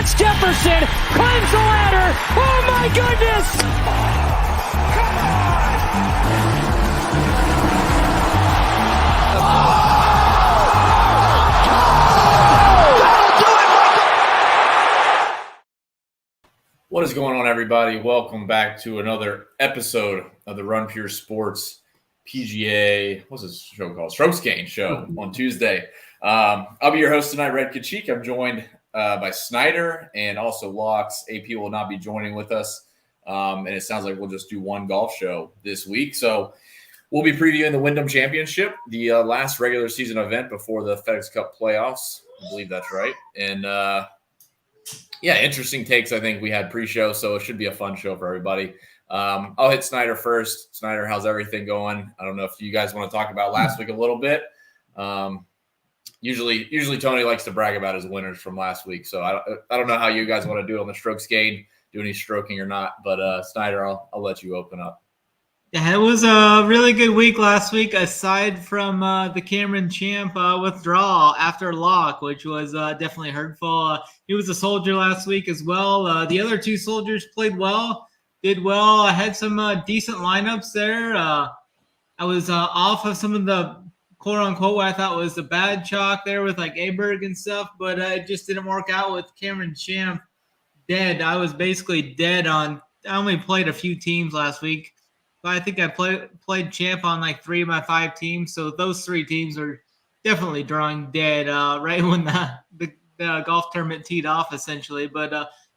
It's Jefferson, climbs the ladder. Oh my goodness! Come on! What is going on, everybody? Welcome back to another episode of the Run Pure Sports PGA, what's this show called? Strokes Gain show on Tuesday. I'll be your host tonight, Red Kachik. I'm joined by Snyder and also Locks. AP will not be joining with us. And it sounds like we'll just do one golf show this week. So we'll be previewing the Wyndham Championship, the last regular season event before the FedEx Cup playoffs. I believe that's right. And yeah, interesting takes I think we had pre-show, so it should be a fun show for everybody. I'll hit Snyder first. Snyder, how's everything going? I don't know if you guys want to talk about last week a little bit. Usually Tony likes to brag about his winners from last week, so I don't know how you guys want to do it on the strokes gain, do any stroking or not. But Snyder, I'll let you open up. Yeah, it was a really good week last week, aside from the Cameron Champ withdrawal after lock, which was definitely hurtful. He was a soldier last week as well. The other two soldiers played well. Did well. I had some decent lineups there. I was off of some of the quote-unquote what I thought was the bad chalk there with like Aberg and stuff, but it just didn't work out with Cameron Champ dead. I was basically dead on – I only played a few teams last week. But I think I played Champ on like 3 of my 5 teams, so those 3 teams are definitely drawing dead right when the golf tournament teed off, essentially. But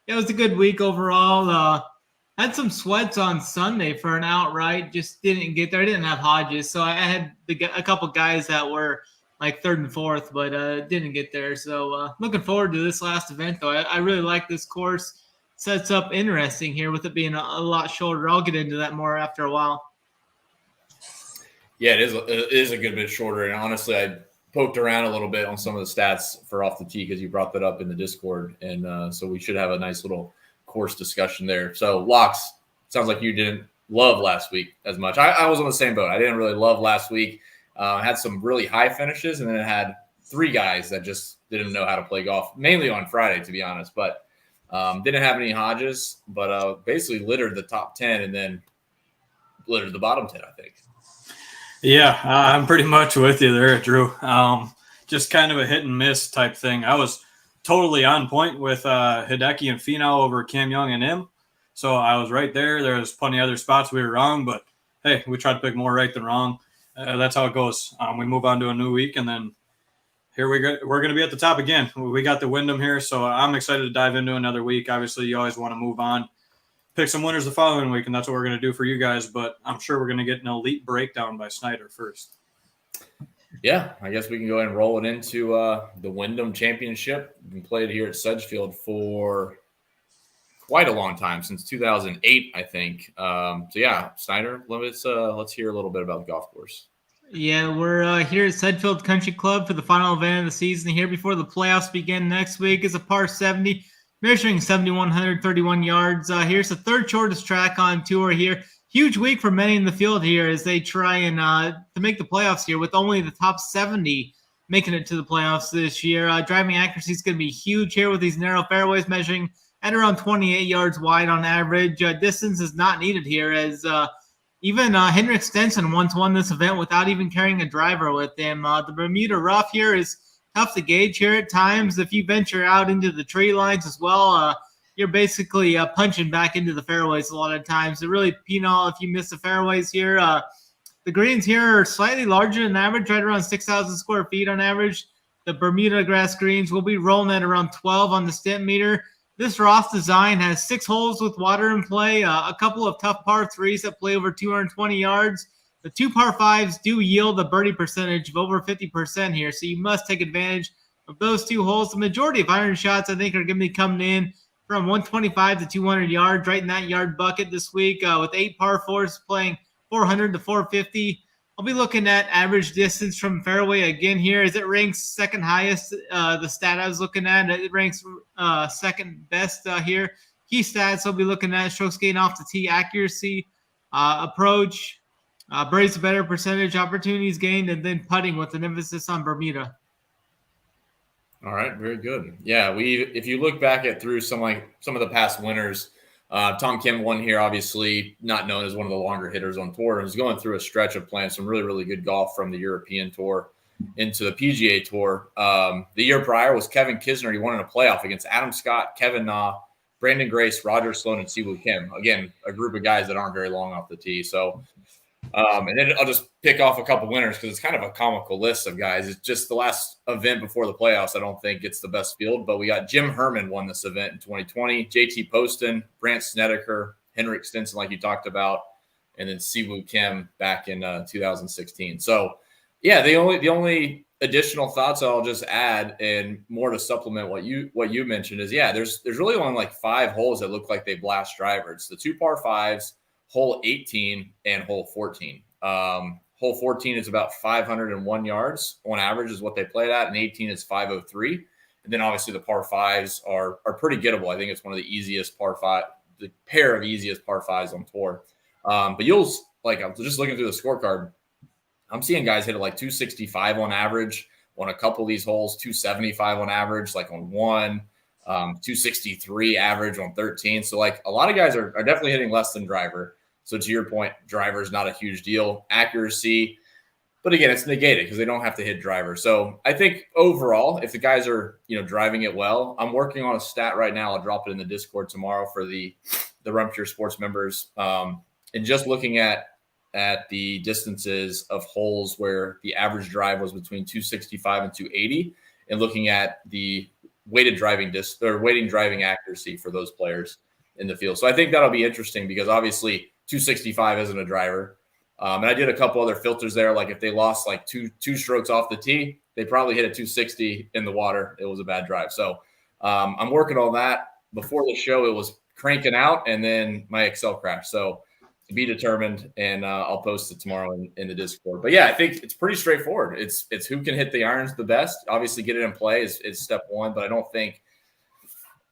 it was a good week overall. Had some sweats on Sunday for an outright, just didn't get there. I didn't have Hodges, so I had a couple guys that were like 3rd and 4th, but didn't get there. So looking forward to this last event, though. I really like this course. Sets up interesting here with it being a lot shorter. I'll get into that more after a while. Yeah, it is a good bit shorter, and honestly, I poked around a little bit on some of the stats for off the tee because you brought that up in the Discord, and so we should have a nice little course discussion there. So, Locks, sounds like you didn't love last week as much. I was on the same boat. I didn't really love last week. I had some really high finishes, and then it had 3 guys that just didn't know how to play golf, mainly on Friday, to be honest. But didn't have any Hodges, but basically littered the top 10 and then littered the bottom 10, I think. Yeah, I'm pretty much with you there, Drew. Just kind of a hit and miss type thing. I was totally on point with Hideki and Finau over Cam Young and him. So I was right there. There was plenty of other spots we were wrong, but hey, we tried to pick more right than wrong. That's how it goes. We move on to a new week, and then here we're going to be at the top again. We got the Wyndham here, so I'm excited to dive into another week. Obviously, you always want to move on, pick some winners the following week, and that's what we're going to do for you guys. But I'm sure we're going to get an elite breakdown by Snyder first. Yeah, I guess we can go ahead and roll it into the Wyndham Championship. We've been played here at Sedgefield for quite a long time, since 2008, I think. So yeah, Snyder, let's hear a little bit about the golf course. Yeah, we're here at Sedgefield Country Club for the final event of the season here before the playoffs begin next week. It's a par 70, measuring 7,131 yards. Here's the 3rd shortest track on tour here. Huge week for many in the field here as they try and to make the playoffs here with only the top 70 making it to the playoffs this year. Driving accuracy is going to be huge here with these narrow fairways measuring at around 28 yards wide on average. Distance is not needed here as even Henrik Stenson once won this event without even carrying a driver with him. The Bermuda rough here is tough to gauge here at times. If you venture out into the tree lines as well, you're basically punching back into the fairways a lot of times. They're really penal if you miss the fairways here. The greens here are slightly larger than average, right around 6,000 square feet on average. The Bermuda grass greens will be rolling at around 12 on the stent meter. This Roth design has 6 holes with water in play, a couple of tough par 3s that play over 220 yards. The 2 par 5s do yield a birdie percentage of over 50% here, so you must take advantage of those 2 holes. The majority of iron shots, I think, are going to be coming in from 125 to 200 yards, right in that yard bucket this week, with 8 par 4s playing 400 to 450. I'll be looking at average distance from fairway again here as it ranks second highest. The stat I was looking at, it ranks second best here. Key stats I'll be looking at: strokes gained off the tee, accuracy, approach, birdies a better percentage, opportunities gained, and then putting with an emphasis on Bermuda. All right, very good. Yeah, if you look back at through some of the past winners, Tom Kim won here, obviously not known as one of the longer hitters on tour. He's going through a stretch of playing some really, really good golf from the European Tour into the PGA Tour. The year prior was Kevin Kisner. He won in a playoff against Adam Scott, Kevin Na, Brandon Grace, Roger Sloan, and Siwoo Kim. Again, a group of guys that aren't very long off the tee. So, and then I'll just pick off a couple winners because it's kind of a comical list of guys. It's just the last event before the playoffs. I don't think it's the best field, but we got Jim Herman won this event in 2020, JT Poston, Brant Snedeker, Henrik Stenson, like you talked about, and then Siwoo Kim back in 2016. So, yeah, the only additional thoughts I'll just add, and more to supplement what you mentioned, is there's really only like 5 holes that look like they blast driver. It's the 2 par 5s, hole 18 and hole 14. Hole 14 is about 501 yards on average is what they played at, and 18 is 503. And then obviously the par 5s are pretty gettable. I think it's one of the easiest the pair of easiest par 5s on tour. But I'm just looking through the scorecard, I'm seeing guys hit it like 265 on average on a couple of these holes, 275 on average, like on one, 263 average on 13. So like a lot of guys are definitely hitting less than driver. So to your point, driver is not a huge deal. Accuracy, but again, it's negated because they don't have to hit driver. So I think overall, if the guys are driving it well, I'm working on a stat right now. I'll drop it in the Discord tomorrow for the Run Pure Sports members. And just looking at the distances of holes where the average drive was between 265 and 280, and looking at the weighted driving accuracy for those players in the field. So I think that'll be interesting because obviously 265 isn't a driver. And I did a couple other filters there. Like if they lost like two strokes off the tee, they probably hit a 260 in the water. It was a bad drive. So I'm working on that. Before the show, it was cranking out, and then my Excel crashed. So to be determined, and I'll post it tomorrow in the Discord. But yeah, I think it's pretty straightforward. It's who can hit the irons the best. Obviously, get it in play is step one. But I don't think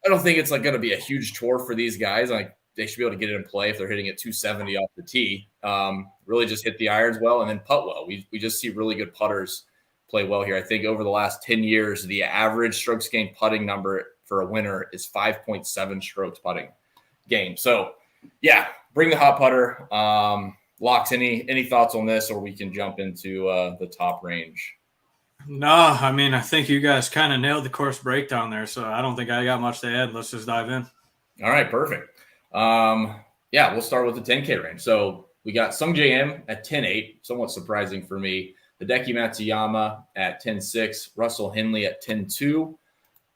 it's like going to be a huge chore for these guys. Like they should be able to get it in play if they're hitting it 270 off the tee. Really just hit the irons well and then putt well. We just see really good putters play well here. I think over the last 10 years, the average strokes gained putting number for a winner is 5.7 strokes putting game. So yeah, bring the hot putter. Locks, any thoughts on this, or we can jump into the top range? No, I mean, I think you guys kind of nailed the course breakdown there, so I don't think I got much to add. Let's just dive in. All right, perfect. We'll start with the 10K range. So we got Sung J M at 10.8, somewhat surprising for me. Hideki Matsuyama at 10.6, Russell Henley at 10.2,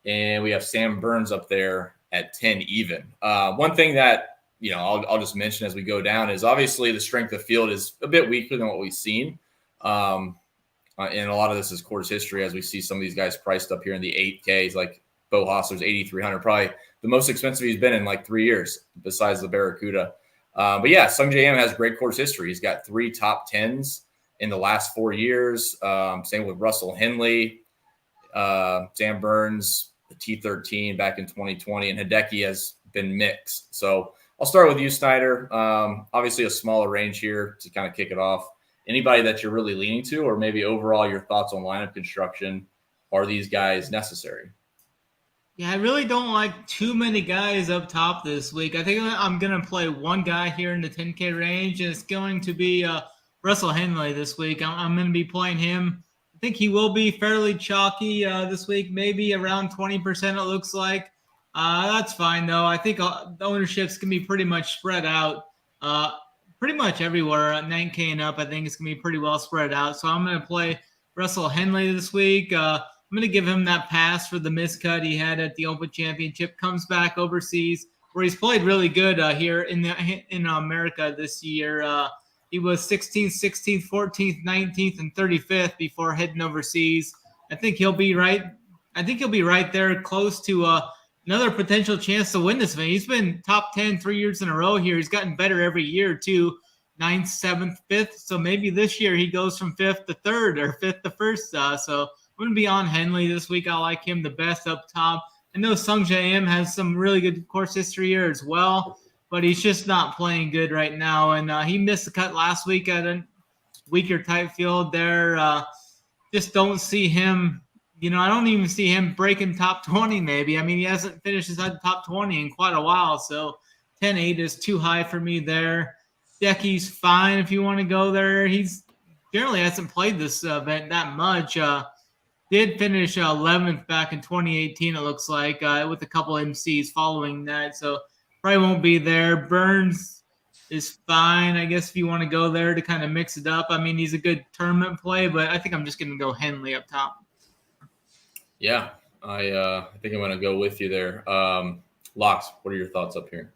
and we have Sam Burns up there at 10 even. One thing that I'll just mention as we go down is obviously the strength of field is a bit weaker than what we've seen. And a lot of this is course history as we see some of these guys priced up here in the 8Ks, like Bo Hostler's 8,300, probably the most expensive he's been in like 3 years besides the Barracuda. But yeah, Sung J M has great course history. He's got 3 top 10s in the last 4 years. Same with Russell Henley, Sam Burns, the T13 back in 2020, and Hideki has been mixed. So I'll start with you, Snyder. Obviously a smaller range here to kind of kick it off. Anybody that you're really leaning to, or maybe overall your thoughts on lineup construction? Are these guys necessary? Yeah, I really don't like too many guys up top this week. I think I'm going to play one guy here in the 10K range, and it's going to be Russell Henley this week. I'm going to be playing him. I think he will be fairly chalky this week, maybe around 20% it looks like. That's fine, though. I think the ownerships can be pretty much spread out pretty much everywhere. 9K and up, I think it's going to be pretty well spread out. So I'm going to play Russell Henley this week. I'm going to give him that pass for the miscut he had at the Open Championship. Comes back overseas where he's played really good here in America this year. He was 16th, 16th, 14th, 19th, and 35th before heading overseas. I think he'll be right. I think he'll be right there, close to another potential chance to win this event. He's been top 10 3 years in a row here. He's gotten better every year too. 9th, 7th, 5th. So maybe this year he goes from 5th to 3rd or 5th to 1st. So I'm going to be on Henley this week. I like him the best up top. I know Sung J M has some really good course history here as well, but he's just not playing good right now. And he missed the cut last week at a weaker type field there. Just don't see him, I don't even see him breaking top 20 maybe. I mean, he hasn't finished inside the top 20 in quite a while, so 10-8 is too high for me there. Decky's fine if you want to go there. He's generally hasn't played this event that much. Did finish 11th back in 2018, it looks like, with a couple MCs following that, so probably won't be there. Burns is fine, I guess, if you want to go there to kind of mix it up. I mean, he's a good tournament play, but I think I'm just going to go Henley up top. Yeah, I think I'm going to go with you there. Locks, what are your thoughts up here?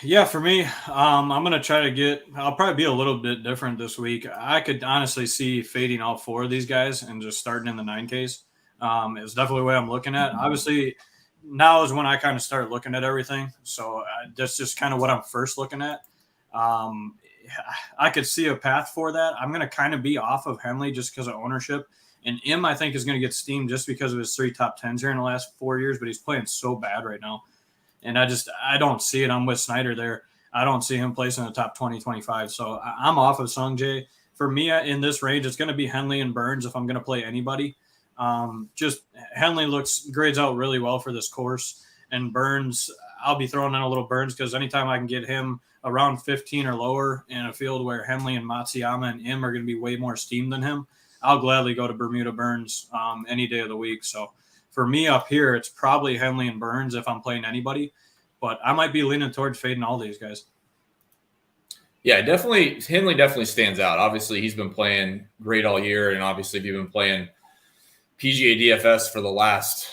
Yeah, for me, I'm going to try to I'll probably be a little bit different this week. I could honestly see fading all 4 of these guys and just starting in the 9Ks. It's definitely the way I'm looking at. Obviously, now is when I kind of start looking at everything. So that's just kind of what I'm first looking at. I could see a path for that. I'm going to kind of be off of Henley just because of ownership. And I think, is going to get steamed just because of his 3 top 10s here in the last 4 years, but he's playing so bad right now. And I don't see it. I'm with Snyder there. I don't see him placing in the top 20, 25. So I'm off of Sungjae. For me, in this range, it's going to be Henley and Burns if I'm going to play anybody. Just Henley grades out really well for this course. And Burns, I'll be throwing in a little Burns because anytime I can get him around 15 or lower in a field where Henley and Matsuyama and Im are going to be way more steamed than him, I'll gladly go to Bermuda Burns any day of the week. So for me up here, it's probably Henley and Burns if I'm playing anybody, but I might be leaning towards fading all these guys. Yeah, definitely. Henley definitely stands out. Obviously, he's been playing great all year, and obviously, if you've been playing PGA DFS for the last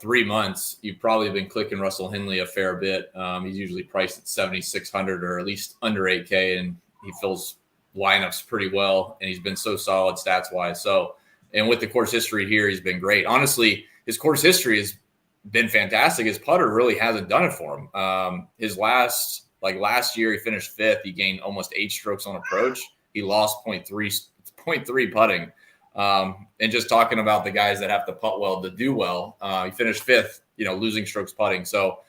3 months, you've probably been clicking Russell Henley a fair bit. He's usually priced at 7,600 or at least under 8K, and he fills lineups pretty well, and he's been so solid stats wise. So, and with the course history here, he's been great. Honestly, his course history has been fantastic. His putter really hasn't done it for him. His last year, he finished 5th. He gained almost 8 strokes on approach. He lost 0.3 putting. And just talking about the guys that have to putt well to do well, he finished 5th, losing strokes putting. So,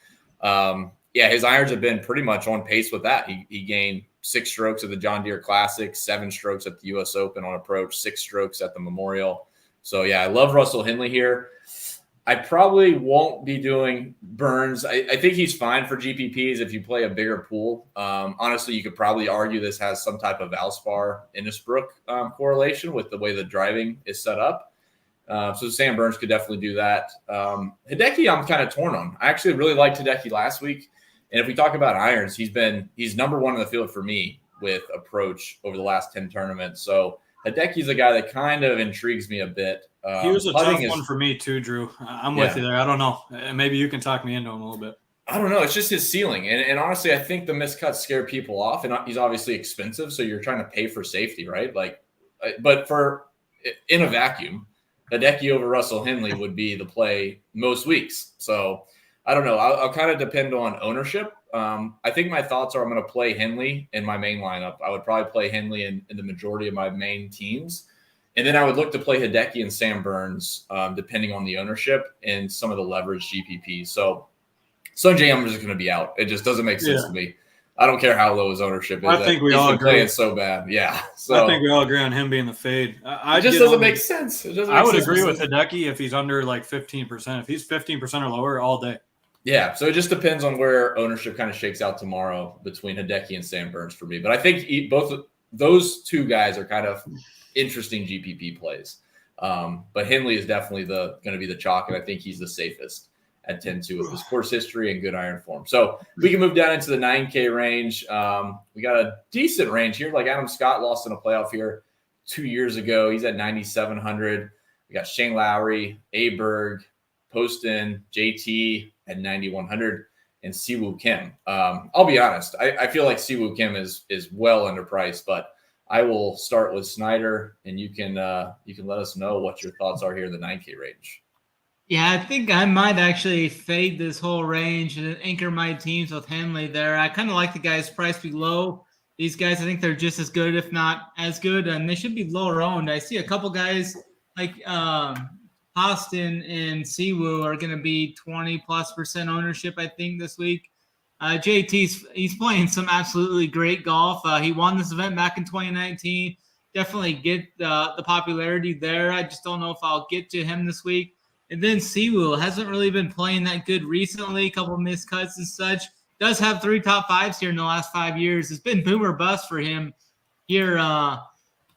his irons have been pretty much on pace with that. He gained 6 strokes at the John Deere Classic, 7 strokes at the U.S. Open on approach, 6 strokes at the Memorial. So, I love Russell Henley here. I probably won't be doing Burns. I think he's fine for GPPs if you play a bigger pool. Honestly, you could probably argue this has some type of Valspar-Innisbrook correlation with the way the driving is set up. So Sam Burns could definitely do that. Hideki, I'm kind of torn on. I actually really liked Hideki last week. And if we talk about irons, he's number 1 in the field for me with approach over the last 10 tournaments. So Hideki's a guy that kind of intrigues me a bit. He was a tough one for me too, Drew. I'm with you there. I don't know. Maybe you can talk me into him a little bit. I don't know. It's just his ceiling. And honestly, I think the miscuts scare people off. And he's obviously expensive, so you're trying to pay for safety, right? But in a vacuum, Hideki over Russell Henley would be the play most weeks. So I don't know. I'll kind of depend on ownership. I think my thoughts are I'm going to play Henley in my main lineup. I would probably play Henley in the majority of my main teams. And then I would look to play Hideki and Sam Burns, depending on the ownership and some of the leverage GPPs. So Sungjae, I'm just going to be out. It just doesn't make sense to me. I don't care how low his ownership is. I think we all agree. Playing so bad. Yeah. So I think we all agree on him being the fade. It just doesn't make sense. I would agree with Hideki if he's under 15%. If he's 15% or lower all day. Yeah, so it just depends on where ownership kind of shakes out tomorrow between Hideki and Sam Burns for me. But I think both of those 2 guys are kind of interesting GPP plays. But Henley is definitely going to be the chalk, and I think he's the safest at 10-2 with his course history and good iron form. So we can move down into the 9K range. We got a decent range here. Like Adam Scott lost in a playoff here 2 years ago. He's at 9,700. We got Shane Lowry, Aberg, Poston, JT at 9,100, and Siwoo Kim. I'll be honest. I feel like Siwoo Kim is well underpriced, but I will start with Snyder, and you can let us know what your thoughts are here in the 9K range. Yeah, I think I might actually fade this whole range and anchor my teams with Henley there. I kind of like the guys priced below. These guys, I think they're just as good, if not as good, and they should be lower owned. I see a couple guys like Austin and Siwoo are going to be 20+% ownership, I think, this week. JT's he's playing some absolutely great golf. He won this event back in 2019. definitely get the popularity there. I just don't know if I'll get to him this week. And then Siwoo hasn't really been playing that good recently. A couple of missed cuts and such. Does have 3 top 5s here in the last 5 years. It's been boom or bust for him here.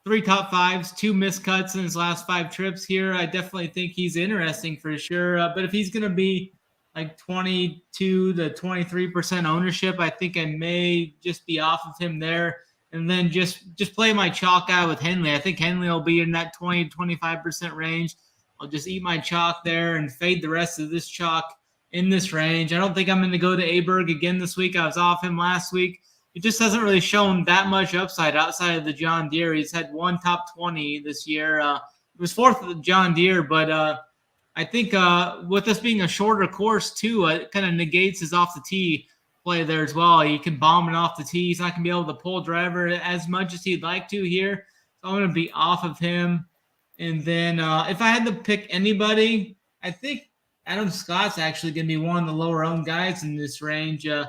3 top 5s, 2 missed cuts in his last 5 trips here. I definitely think he's interesting for sure. But if he's going to be like 22 to 23% ownership, I think I may just be off of him there. And then just play my chalk out with Henley. I think Henley will be in that 20 to 25% range. I'll just eat my chalk there and fade the rest of this chalk in this range. I don't think I'm going to go to Aberg again this week. I was off him last week. It just hasn't really shown that much upside outside of the John Deere. He's had 1 top 20 this year. It was 4th at the John Deere, but I think with this being a shorter course too, it kind of negates his off the tee play there as well. He can bomb it off the tee. He's not going to be able to pull driver as much as he'd like to here. So I'm going to be off of him. And then if I had to pick anybody, I think Adam Scott's actually going to be one of the lower-owned guys in this range. I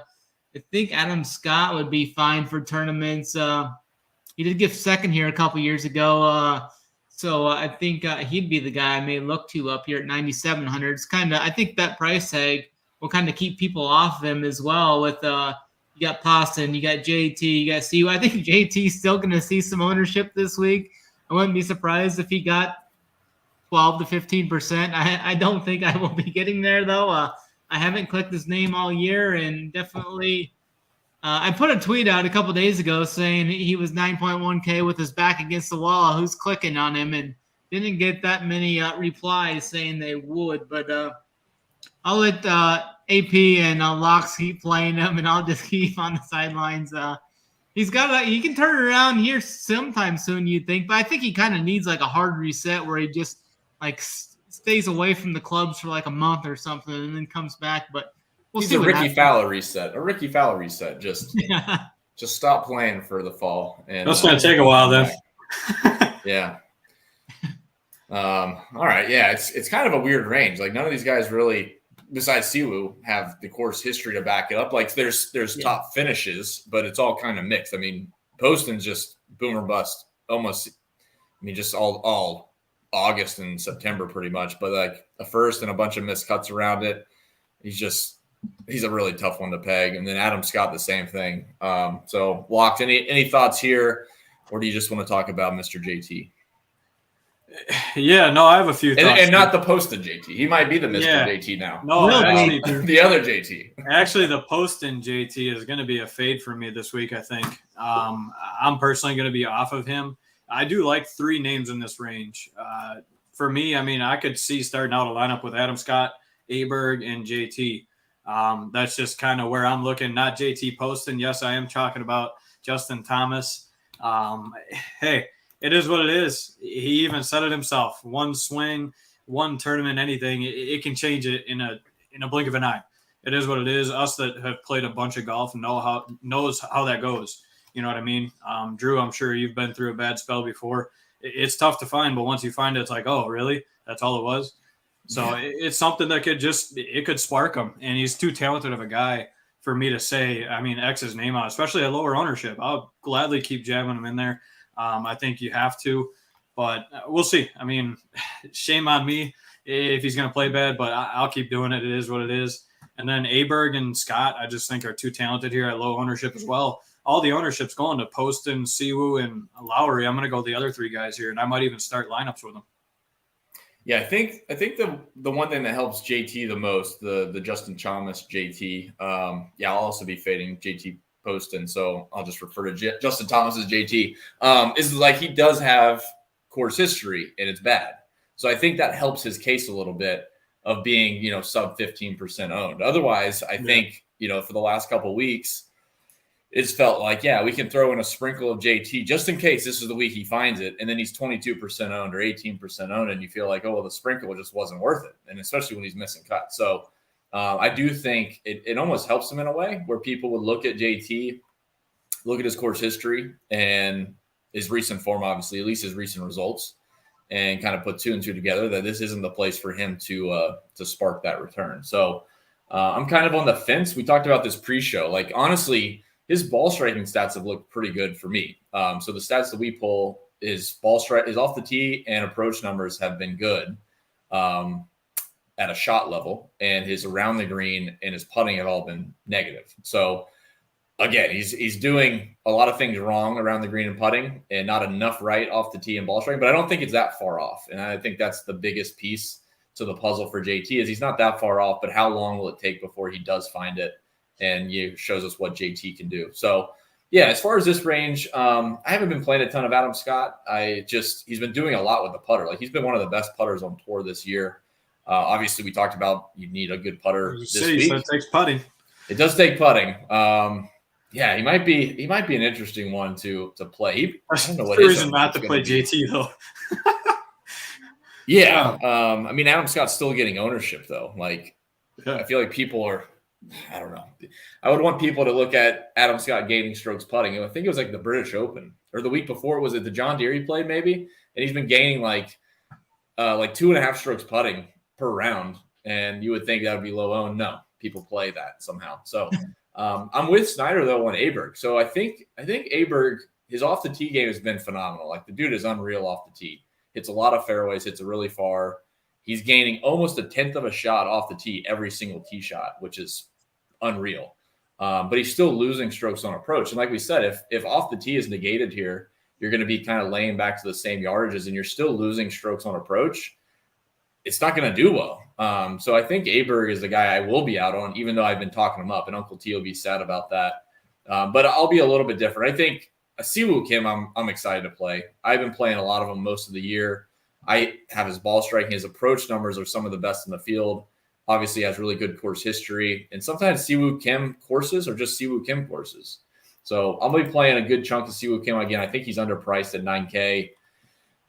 think Adam Scott would be fine for tournaments. He did get second here a couple years ago. So I think he'd be the guy I may look to up here at 9,700. It's kind of, I think that price tag will kind of keep people off them as well. With you got Poston, you got JT, you got CU. I think JT's still going to see some ownership this week. I wouldn't be surprised if he got 12 to 15%. I don't think I will be getting there though. I haven't clicked his name all year, and definitely I put a tweet out a couple days ago saying he was 9.1K with his back against the wall. Who's clicking on him? And didn't get that many replies saying they would. But I'll let AP and Locks keep playing him, and I'll just keep on the sidelines. He can turn it around here sometime soon, you'd think. But I think he kind of needs like a hard reset where he just like stays away from the clubs for like a month or something and then comes back. But we'll see. A Ricky Fowler reset. A Ricky Fowler reset. Just stop playing for the fall. And that's going to take a while then. Yeah. All right. Yeah. It's kind of a weird range. Like none of these guys really, besides Siwoo, have the course history to back it up. Like there's top finishes, but it's all kind of mixed. I mean, Poston's just boom or bust almost. I mean, just all August and September pretty much, but like a first and a bunch of missed cuts around it. He's a really tough one to peg. And then Adam Scott, the same thing. So Locked, any thoughts here, or do you just want to talk about Mr. JT? Yeah, no, I have a few thoughts. And not the Poston JT. He might be the Mr. JT now. No, actually, the other JT. Actually, the Poston JT is going to be a fade for me this week, I think. I'm personally going to be off of him. I do like 3 names in this range. For me, I mean, I could see starting out a lineup with Adam Scott, Aberg, and JT. That's just kind of where I'm looking. Not JT Poston. Yes, I am talking about Justin Thomas. Hey, it is what it is. He even said it himself. One swing, one tournament, anything, it can change it in a blink of an eye. It is what it is. Us that have played a bunch of golf knows how that goes. You know what I mean? Drew, I'm sure you've been through a bad spell before. It's tough to find, but once you find it, it's like, oh, really? That's all it was? So it's something that could spark him. And he's too talented of a guy for me to say, I mean, X his name out, especially at lower ownership. I'll gladly keep jabbing him in there. I think you have to, but we'll see. I mean, shame on me if he's going to play bad, but I'll keep doing it. It is what it is. And then Aberg and Scott, I just think are too talented here at low ownership as well. All the ownership's going to Poston, Siwoo, and Lowry. I'm going to go the other 3 guys here, and I might even start lineups with them. Yeah, I think the one thing that helps JT the most, the Justin Thomas JT. I'll also be fading JT Poston, so I'll just refer to Justin Thomas as JT. Is like he does have course history, and it's bad. So I think that helps his case a little bit of being, sub 15% owned. Otherwise, I think, for the last couple of weeks, it's felt like, we can throw in a sprinkle of JT just in case this is the week he finds it. And then he's 22% owned or 18% owned. And you feel like, the sprinkle just wasn't worth it. And especially when he's missing cuts. So I do think it almost helps him in a way where people would look at JT, look at his course history and his recent form, obviously, at least his recent results, and kind of put 2 and 2 together that this isn't the place for him to spark that return. So I'm kind of on the fence. We talked about this pre-show. Like, honestly, his ball striking stats have looked pretty good for me. So the stats that we pull his ball strike, his off the tee and approach numbers have been good at a shot level, and his around the green and his putting have all been negative. So again, he's doing a lot of things wrong around the green and putting, and not enough right off the tee and ball striking. But I don't think it's that far off, and I think that's the biggest piece to the puzzle for JT is he's not that far off. But how long will it take before he does find it and shows us what JT can do? So yeah, as far as this range, I haven't been playing a ton of Adam Scott. He's been doing a lot with the putter. Like, he's been one of the best putters on tour this year. Obviously, we talked about you need a good putter this week. So it takes putting. It does take putting. Yeah, he might be an interesting one to play. I don't know what his reason not to play JT though. Yeah, I mean, Adam Scott's still getting ownership though. Like, I feel like people are. I don't know. I would want people to look at Adam Scott gaining strokes putting. I think it was like the British Open or the week before. Was it the John Deere he played maybe? And he's been gaining like 2.5 strokes putting per round. And you would think that would be low owned. No, people play that somehow. So I'm with Snyder though on Aberg. So I think Aberg, his off the tee game has been phenomenal. Like, the dude is unreal off the tee. Hits a lot of fairways. Hits it really far. He's gaining almost 1/10 of a shot off the tee every single tee shot, which is unreal. But he's still losing strokes on approach. And like we said, if off the tee is negated here, you're going to be kind of laying back to the same yardages and you're still losing strokes on approach. It's not going to do well. So I think Aberg is the guy I will be out on, even though I've been talking him up, and Uncle T will be sad about that. But I'll be a little bit different. I think Siwoo Kim, I'm excited to play. I've been playing a lot of him most of the year. I have his ball striking. His approach numbers are some of the best in the field. Obviously has really good course history. And sometimes Siwoo Kim courses are just Siwoo Kim courses. So I'm going to be playing a good chunk of Siwoo Kim again. I think he's underpriced at $9K.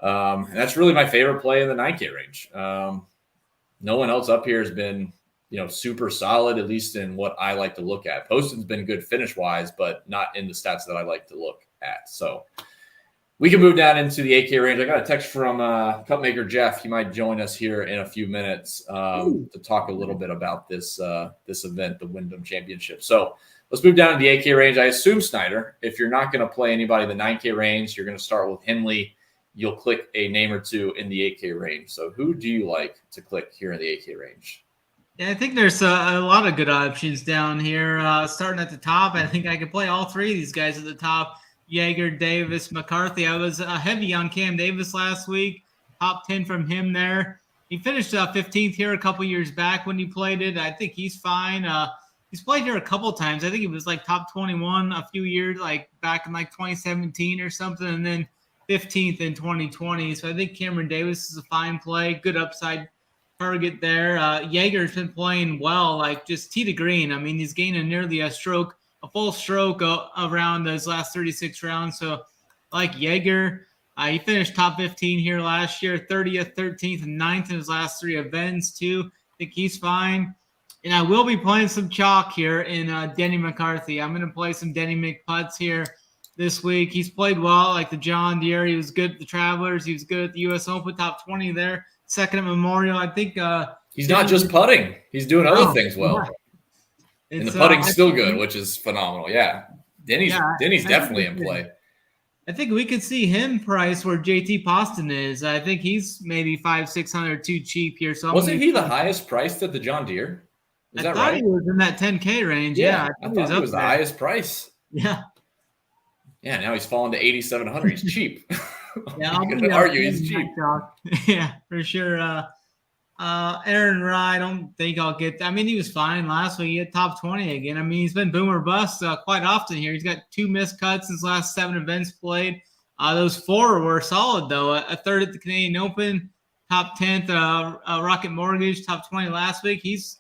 And that's really my favorite play in the $9K range. No one else up here has been, super solid, at least in what I like to look at. Poston's been good finish-wise, but not in the stats that I like to look at. So we can move down into the 8K range. I got a text from Cupmaker Jeff. He might join us here in a few minutes to talk a little bit about this event, the Wyndham Championship. So let's move down to the 8K range. I assume, Snyder, if you're not going to play anybody in the 9K range, you're going to start with Henley. You'll click a name or two in the 8K range. So who do you like to click here in the 8K range? Yeah, I think there's a lot of good options down here. Starting at the top, I think I could play all three of these guys at the top. Yeager, Davis, McCarthy. I was heavy on Cam Davis last week. Top 10 from him there. He finished 15th here a couple years back when he played it. I think he's fine. He's played here a couple times. I think he was like top 21 a few years, like back in like 2017 or something, and then 15th in 2020. So I think Cameron Davis is a fine play. Good upside target there. Yeager's been playing well, like just tee to green. I mean, he's gaining nearly a full stroke around those last 36 rounds. So I like Yeager. He finished top 15 here last year, 30th, 13th, and 9th in his last three events too. I think he's fine. And I will be playing some chalk here in Denny McCarthy. I'm going to play some Denny McPutts here this week. He's played well, like the John Deere. He was good at the Travelers. He was good at the U.S. Open, top 20 there. Second at Memorial. I think he's not just putting. He's doing other things well. Yeah. And the putting's still good, which is phenomenal. Yeah. Denny's definitely in play. I think we could see him price where JT Poston is. I think he's maybe $500-600 too cheap here. So wasn't he the highest priced at the John Deere? Is that right? I thought he was in that 10K range. Yeah, I thought he was the highest price. Yeah. Yeah, now he's fallen to 8,700. He's cheap. Yeah, I'm going to argue he's cheap. Yeah, for sure. Aaron Rye, I don't think I'll get – I mean, he was fine last week. He had top 20 again. I mean, he's been boom or bust quite often here. He's got 2 missed cuts in his last 7 events played. Those 4 were solid, though. A third at the Canadian Open, top 10th, Rocket Mortgage, top 20 last week. He's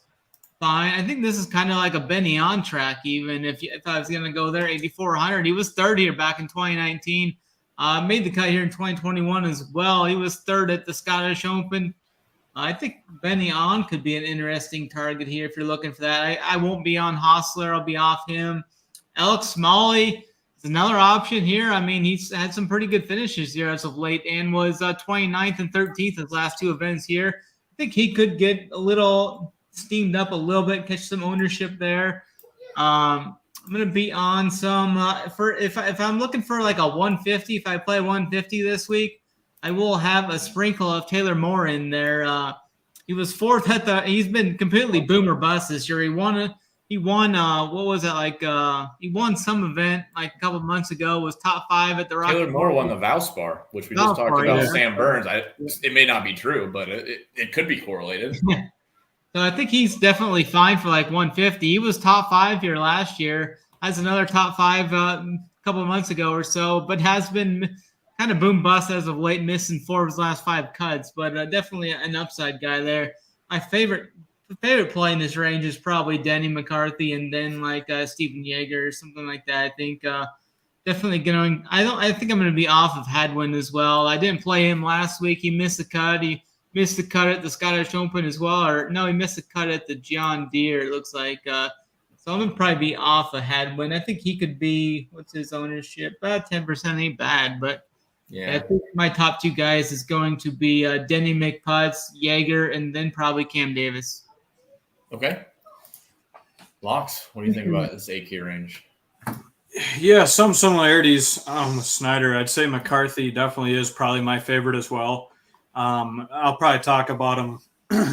fine. I think this is kind of like a Benny on track, even if I was going to go there, 8,400. He was third here back in 2019. Made the cut here in 2021 as well. He was third at the Scottish Open. I think Benny On could be an interesting target here if you're looking for that. I won't be on Hostler. I'll be off him. Alex Smalley is another option here. I mean, he's had some pretty good finishes here as of late and was 29th and 13th in his last 2 events here. I think he could get a little steamed up a little bit, catch some ownership there. I'm gonna be on some if I'm looking for like a 150. If I play 150 this week, I will have a sprinkle of Taylor Moore in there. He was fourth at the. He's been completely boom or bust this year. He won. What was it like? He won some event like a couple months ago. Was top 5 at the Rocky. Taylor Moore won the Valspar, which we just talked about. Yeah. Sam Burns. It may not be true, but it could be correlated. So I think he's definitely fine for like 150. He was top 5 here last year. Has another top 5 a couple of months ago or so, but has been kind of boom bust as of late, missing 4 of his last 5 cuts. But definitely an upside guy there. My favorite play in this range is probably Denny McCarthy, and then like Steven Yeager or something like that. I think definitely going. I think I'm going to be off of Hadwin as well. I didn't play him last week. He missed the cut. He missed the cut at the Scottish Open as well. Or no, he missed the cut at the John Deere, it looks like. So I'm going to probably be off of Hadwin. I think he could be, what's his ownership? About 10% ain't bad. But yeah, I think my top 2 guys is going to be Denny McPutz, Yeager, and then probably Cam Davis. Okay. Locks, what do you think about this 8K range? Yeah, some similarities with Snyder. I'd say McCarthy definitely is probably my favorite as well. I'll probably talk about him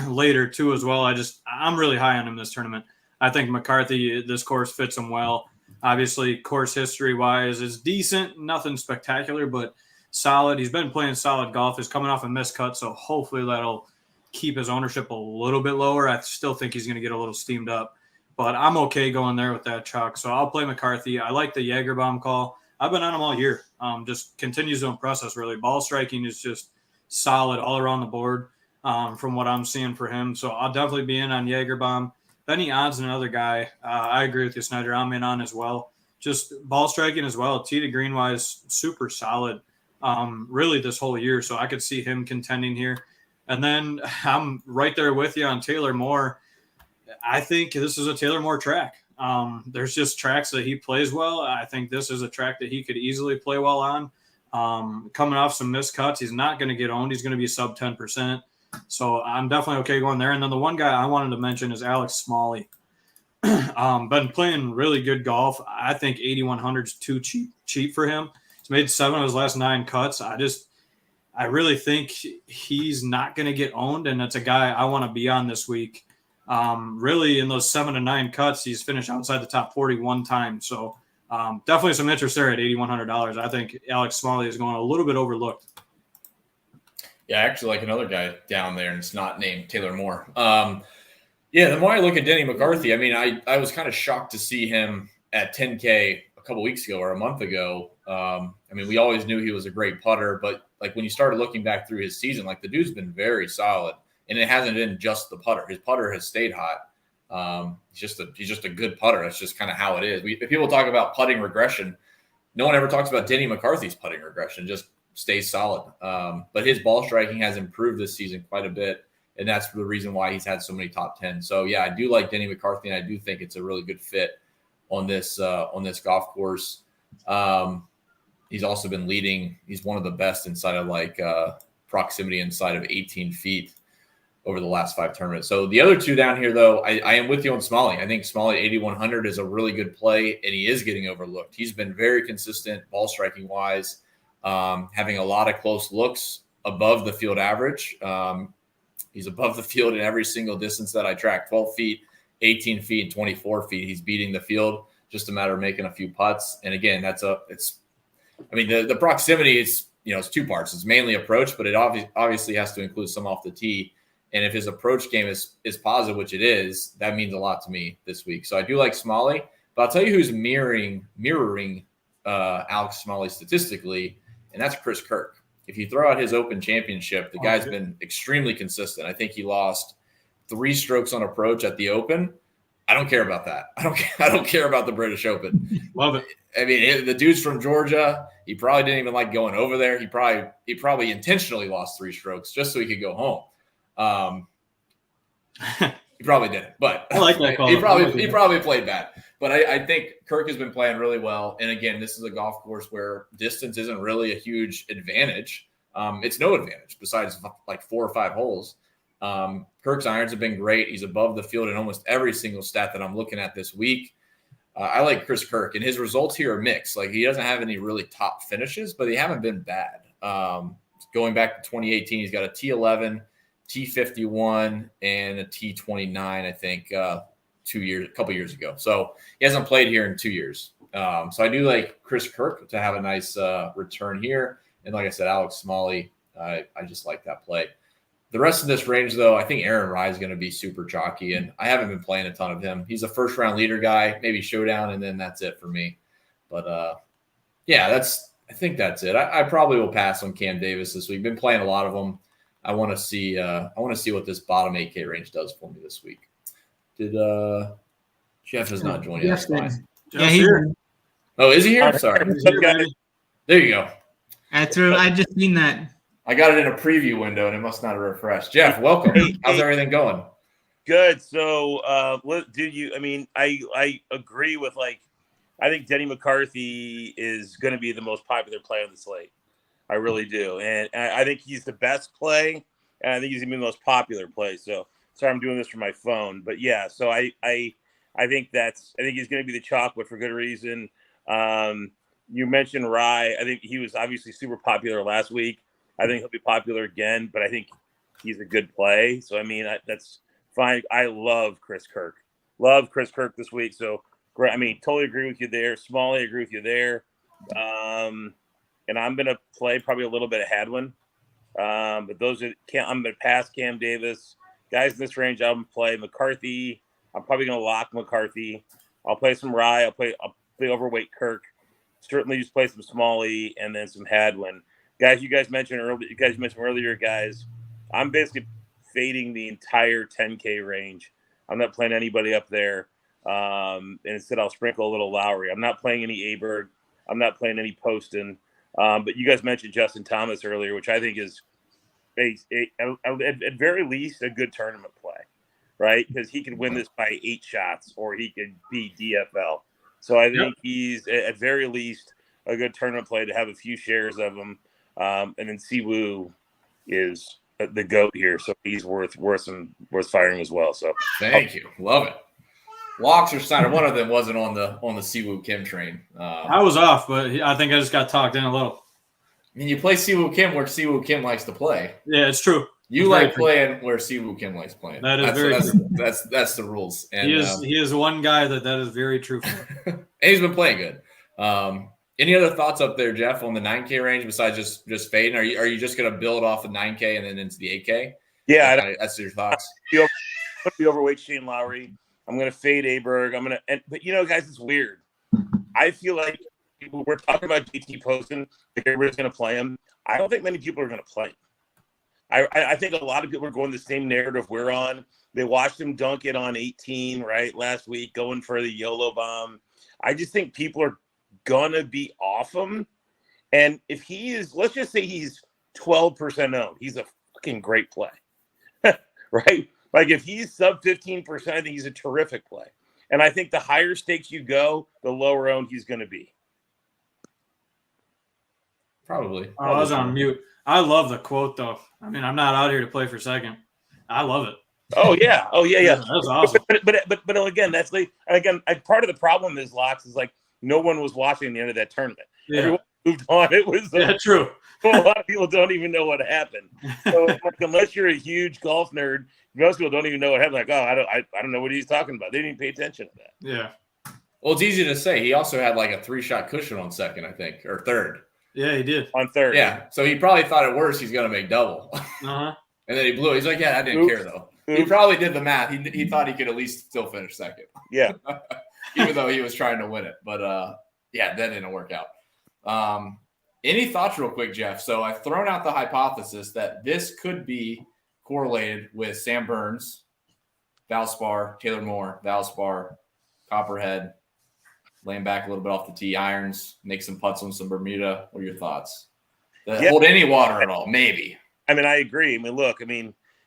later too as well. I'm really high on him this tournament. I think McCarthy, this course fits him well. Obviously, course history wise is decent, nothing spectacular, but solid. He's been playing solid golf. He's coming off a missed cut, so hopefully that'll keep his ownership a little bit lower. I still think he's going to get a little steamed up, but I'm okay going there with that chalk. So I'll play McCarthy. I like the Jagerbaum call. I've been on him all year. Just continues to impress us, really. Ball striking is just solid all around the board from what I'm seeing for him. So I'll definitely be in on Jagerbaum. Benny Odd's another guy. I agree with you, Snyder. I'm in on as well. Just ball striking as well. Tee to green wise, super solid really this whole year. So I could see him contending here. And then I'm right there with you on Taylor Moore. I think this is a Taylor Moore track. There's just tracks that he plays well. I think this is a track that he could easily play well on. Coming off some missed cuts, he's not going to get owned. He's going to be sub 10%. So I'm definitely okay going there. And then the one guy I wanted to mention is Alex Smalley. Been playing really good golf. I think 8,100 is too cheap for him. He's made 7 of his last 9 cuts. I really think he's not going to get owned, and it's a guy I want to be on this week. Really, in those 7 to 9 cuts, he's finished outside the top 40 one time. So definitely some interest there at $8,100. I think Alex Smalley is going a little bit overlooked. Yeah, I actually like another guy down there, and it's not named Taylor Moore. Yeah, the more I look at Denny McCarthy, I mean, I was kind of shocked to see him at 10K a couple weeks ago or a month ago. I mean, we always knew he was a great putter, but like when you started looking back through his season, like the dude's been very solid, and it hasn't been just the putter. His putter has stayed hot. He's just a good putter. That's just kind of how it is. If people talk about putting regression, no one ever talks about Denny McCarthy's putting regression. Just stays solid. But his ball striking has improved this season quite a bit, and that's the reason why he's had so many top 10. So yeah, I do like Denny McCarthy, and I do think it's a really good fit on this golf course. He's also been leading. He's one of the best inside of like proximity inside of 18 feet over the last 5 tournaments. So the other 2 down here, though, I am with you on Smalley. I think Smalley 8,100 is a really good play, and he is getting overlooked. He's been very consistent ball striking wise, having a lot of close looks above the field average. He's above the field in every single distance that I track, 12 feet, 18 feet, and 24 feet. He's beating the field, just a matter of making a few putts. And again, the proximity is, it's 2 parts. It's mainly approach, but it obviously has to include some off the tee. And if his approach game is positive, which it is, that means a lot to me this week. So I do like Smalley, but I'll tell you who's mirroring Alex Smalley statistically, and that's Chris Kirk. If you throw out his Open Championship, the guy's been extremely consistent. I think he lost 3 strokes on approach at the Open. I don't care about that. I don't care about the British Open. Love it. I mean, the dude's from Georgia. He probably didn't even like going over there. He probably intentionally lost 3 strokes just so he could go home. He probably didn't, but I like that call. He probably played bad. But I think Kirk has been playing really well. And again, this is a golf course where distance isn't really a huge advantage. It's no advantage besides like 4 or 5 holes. Kirk's irons have been great. He's above the field in almost every single stat that I'm looking at this week. I like Chris Kirk, and his results here are mixed. Like, he doesn't have any really top finishes, but they haven't been bad. Going back to 2018, he's got a T11, T51, and a T29, I think, a couple years ago. So he hasn't played here in 2 years. So I do like Chris Kirk to have a nice return here. And like I said, Alex Smalley, I just like that play. The rest of this range, though, I think Aaron Rye is going to be super chalky, and I haven't been playing a ton of him. He's a first-round leader guy, maybe showdown, and then that's it for me. But, yeah, I think that's it. I probably will pass on Cam Davis this week. Been playing a lot of them. I want to see what this bottom 8K range does for me this week. Did Jeff has not joined yet? Yeah, he's here. Oh, is he here? Sorry. There you go. I just seen that. I got it in a preview window, and it must not have refreshed. Jeff, welcome. How's everything going? Good. So, I agree with, I think Denny McCarthy is going to be the most popular play on the slate. I really do. And I think he's the best play, and I think he's going to be the most popular play. So, sorry, I'm doing this from my phone. But, yeah, so I think he's going to be the chocolate for good reason. You mentioned Rye. I think he was obviously super popular last week. I think he'll be popular again, but I think he's a good play. So, that's fine. I love Chris Kirk. Love Chris Kirk this week. So, totally agree with you there. Smalley, agree with you there. And I'm going to play probably a little bit of Hadwin. But I'm going to pass Cam Davis. Guys in this range, I'm going to play McCarthy. I'm probably going to lock McCarthy. I'll play some Rye. I'll play overweight Kirk. Certainly just play some Smalley and then some Hadwin. Guys, you guys mentioned earlier, guys, I'm basically fading the entire 10K range. I'm not playing anybody up there. And instead, I'll sprinkle a little Lowry. I'm not playing any Aberg. I'm not playing any Poston. But you guys mentioned Justin Thomas earlier, which I think is, at very least, a good tournament play, right? Because he could win this by 8 shots, or he could be DFL. So I think he's, at very least, a good tournament play to have a few shares of him. And then Siwoo is the GOAT here, so he's worth firing as well. So thank you, love it. Locks or Steiner, one of them wasn't on the Siwoo Kim train. I was off, but I think I just got talked in a little. I mean, you play Siwoo Kim where Siwoo Kim likes to play. Yeah, it's true. You like playing where Siwoo Kim likes playing. That's true. That's the rules. And he is one guy that is very true for. And he's been playing good. Any other thoughts up there, Jeff, on the 9K range besides just fading? Are you just going to build off the 9K and then into the 8K? Yeah, that's your thoughts. I'm going to be overweight Shane Lowry. I'm going to fade Aberg. But guys, it's weird. I feel like we're talking about JT Poston. Everybody's going to play him. I don't think many people are going to play him. I think a lot of people are going the same narrative we're on. They watched him dunk it on 18, right, last week, going for the YOLO bomb. I just think people are going to be off him. And if he is, let's just say he's 12% owned, he's a fucking great play, right? Like if he's sub 15%, I think he's a terrific play. And I think the higher stakes you go, the lower owned he's going to be. Probably. Oh, I was on mute. I love the quote, though. I'm not out here to play for second. I love it. Oh yeah. That's awesome. But again, that's part of the problem is Locks is like no one was watching the end of that tournament. Yeah. Everyone moved on. It was true. A lot of people don't even know what happened. So unless you're a huge golf nerd, most people don't even know what happened. Like, I don't know what he's talking about. They didn't even pay attention to that. Yeah. Well, it's easy to say. He also had like a 3-shot cushion on second, I think, or third. Yeah, he did. On third. Yeah. So he probably thought at worst he's going to make double. Uh-huh. And then he blew it. He's like, yeah, I didn't care, though. He probably did the math. He thought he could at least still finish second. Yeah. Even though he was trying to win it. But, that didn't work out. Any thoughts real quick, Jeff? So I've thrown out the hypothesis that this could be correlated with Sam Burns, Valspar, Taylor Moore, Valspar, Copperhead, laying back a little bit off the tee, irons, make some putts on some Bermuda. What are your thoughts? Hold any water at all? Maybe. I agree. Look,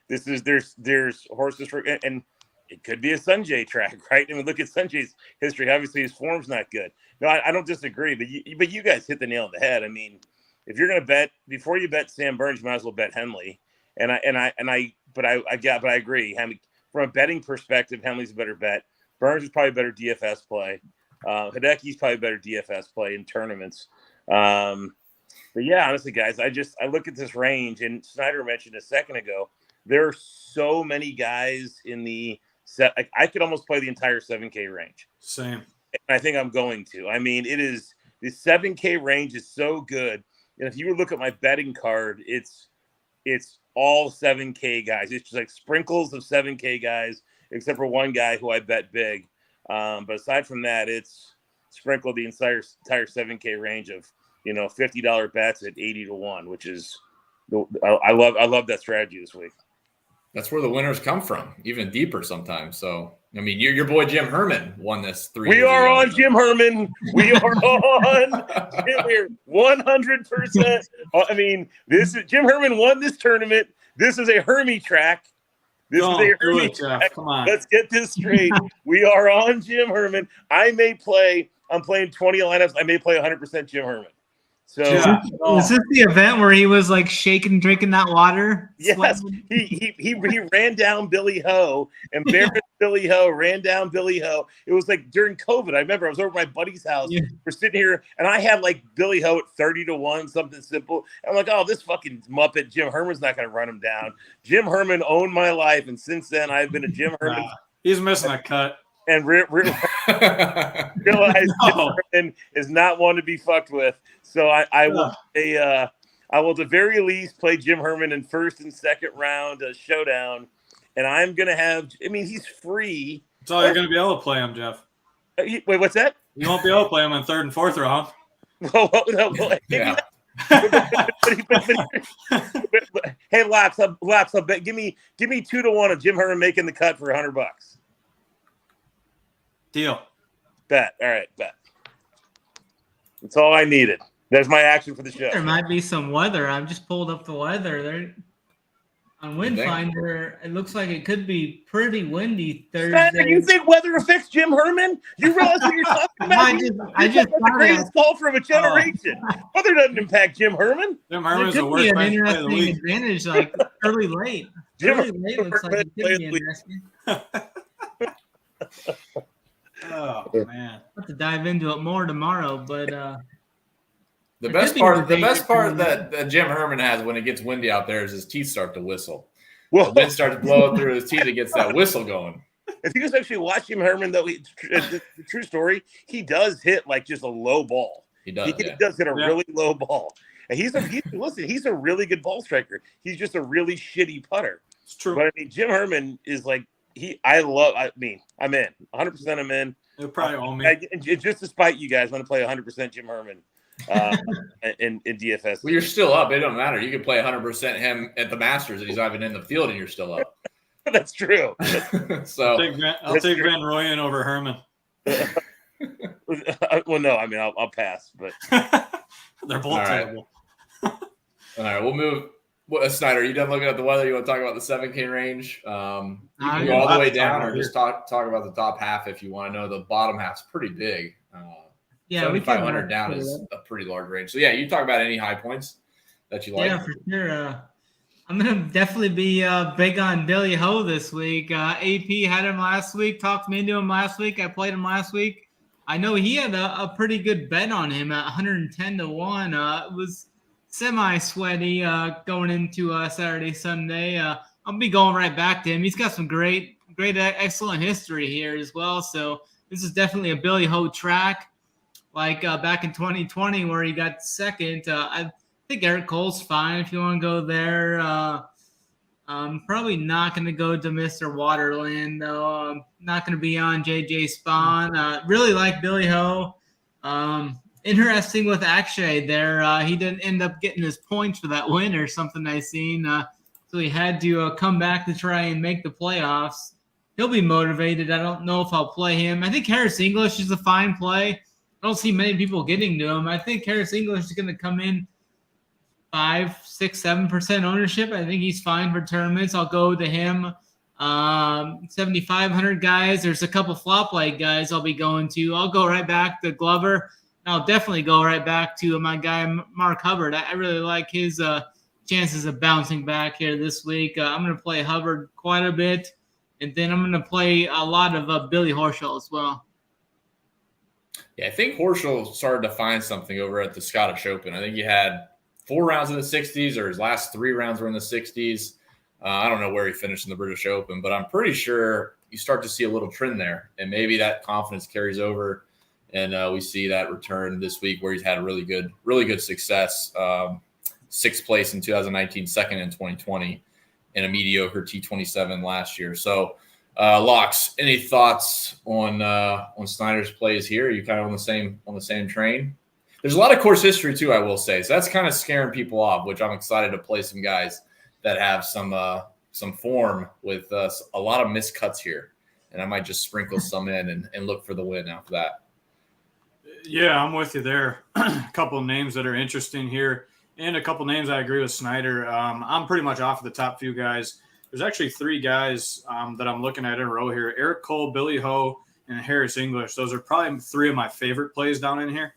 there's horses for, and it could be a Sanjay track, right? Look at Sanjay's history. Obviously, his form's not good. No, I don't disagree, but you guys hit the nail on the head. If you're going to bet before you bet Sam Burns, you might as well bet Henley. But I agree. From a betting perspective, Henley's a better bet. Burns is probably a better DFS play. Hideki's probably better DFS play in tournaments. But yeah, honestly, guys, I look at this range, and Snyder mentioned a second ago, there are so many guys in the set. I could almost play the entire 7K range. Same. And I think I'm going to. I mean, the 7K range is so good. And if you look at my betting card, it's all 7K guys. It's just like sprinkles of 7K guys, except for one guy who I bet big. But aside from that, it's sprinkled the entire 7K range of, $50 bets at 80 to 1, which is I love that strategy this week. That's where the winners come from, even deeper sometimes. So, I mean, your boy Jim Herman won this 3 We years are ago. on Jim Herman. We are on Jim here 100%. I mean, Jim Herman won this tournament. This is a Hermie track. This is a Hermie track. Come on. Let's get this straight. We are on Jim Herman. I'm playing 20 lineups. I may play 100% Jim Herman. So is this the event where he was like shaking, drinking that water? Yes, he ran down Billy Ho, embarrassed Billy Ho, ran down Billy Ho. It was like during COVID. I remember I was over at my buddy's house. Yeah. We're sitting here, and I had like Billy Ho at 30 to 1, something simple. I'm like, oh, this fucking muppet Jim Herman's not going to run him down. Jim Herman owned my life, and since then I've been a Jim Herman. He's missing a cut. And realize Jim Herman is not one to be fucked with. So I will at the very least play Jim Herman in first and second round showdown, and I'm gonna have. I mean, he's free. That's all you're gonna be able to play him, Jeff. Wait, what's that? You won't be able to play him in third and fourth round. Yeah. Hey, Laps, I'll bet. Give me 2 to 1 of Jim Herman making the cut for $100. Deal. Bet. All right, bet. That's all I needed. There's my action for the show. There might be some weather. I've just pulled up the weather. There on Windfinder, it looks like it could be pretty windy Thursday. You think weather affects Jim Herman? You realize what you're talking about? I just the greatest call from a generation. Weather doesn't impact Jim Herman. Jim Herman's there the could worst be an man to play of the interesting week. advantage, like early late. Early late looks like it could be interesting. Oh man! I'll have to dive into it more tomorrow, but the best part that Jim Herman has when it gets windy out there is his teeth start to whistle. Whoa. The wind starts blowing through his teeth. It gets that whistle going. If you just actually watch Jim Herman, though, the true story, he does hit like just a low ball. He does. He does hit a really low ball. And he's a really good ball striker. He's just a really shitty putter. It's true. But I mean, Jim Herman is like I'm in 100%. I'm in. It'll probably own me. Just to spite you guys, I'm going to play 100% Jim Herman in DFS. Well, you're still up. It don't matter. You can play 100% him at the Masters, and he's not even in the field, and you're still up. That's true. So I'll take Van Rooyen over Herman. Well, no, I mean I'll pass, but they're both terrible. All right, we'll move. Snyder, are you done looking at the weather? You want to talk about the 7K range? You can go all the way down, or just talk about the top half if you want to know. The bottom half's pretty big. 7,500 down is a pretty large range. So yeah, you talk about any high points that you like. Yeah, for sure. I'm gonna definitely be big on Billy Ho this week. AP had him last week. Talked me into him last week. I played him last week. I know he had a pretty good bet on him at 110 to 1. It was semi-sweaty going into Saturday, Sunday. I'll be going right back to him. He's got some great, excellent history here as well. So this is definitely a Billy Ho track, like back in 2020 where he got second. I think Eric Cole's fine if you want to go there. I'm probably not going to go to Mr. Waterland, though. I'm not going to be on JJ Spawn. Really like Billy Ho. Interesting with Akshay there. He didn't end up getting his points for that win or something I seen. So he had to come back to try and make the playoffs. He'll be motivated. I don't know if I'll play him. I think Harris English is a fine play. I don't see many people getting to him. I think Harris English is going to come in 5, 6, 7% ownership. I think he's fine for tournaments. I'll go to him. 7,500 guys. There's a couple flop leg guys I'll be going to. I'll go right back to Glover. I'll definitely go right back to my guy, Mark Hubbard. I really like his chances of bouncing back here this week. I'm going to play Hubbard quite a bit, and then I'm going to play a lot of Billy Horschel as well. Yeah, I think Horschel started to find something over at the Scottish Open. I think he had 4 rounds in the 60s, or his last 3 rounds were in the 60s. I don't know where he finished in the British Open, but I'm pretty sure you start to see a little trend there, and maybe that confidence carries over, and we see that return this week where he's had really good success. 6th place in 2019, 2nd in 2020, and a mediocre T27 last year. So, Locks, any thoughts on Snyder's plays here? Are you kind of on the same train? There's a lot of course history too, I will say. So that's kind of scaring people off, which I'm excited to play some guys that have some form with a lot of miscuts here, and I might just sprinkle some in and look for the win after that. Yeah, I'm with you there. A couple of names that are interesting here, and a couple of names I agree with Snyder. I'm pretty much off of the top few guys. There's actually 3 guys that I'm looking at in a row here: Eric Cole, Billy Ho, and Harris English. Those are probably 3 of my favorite plays down in here.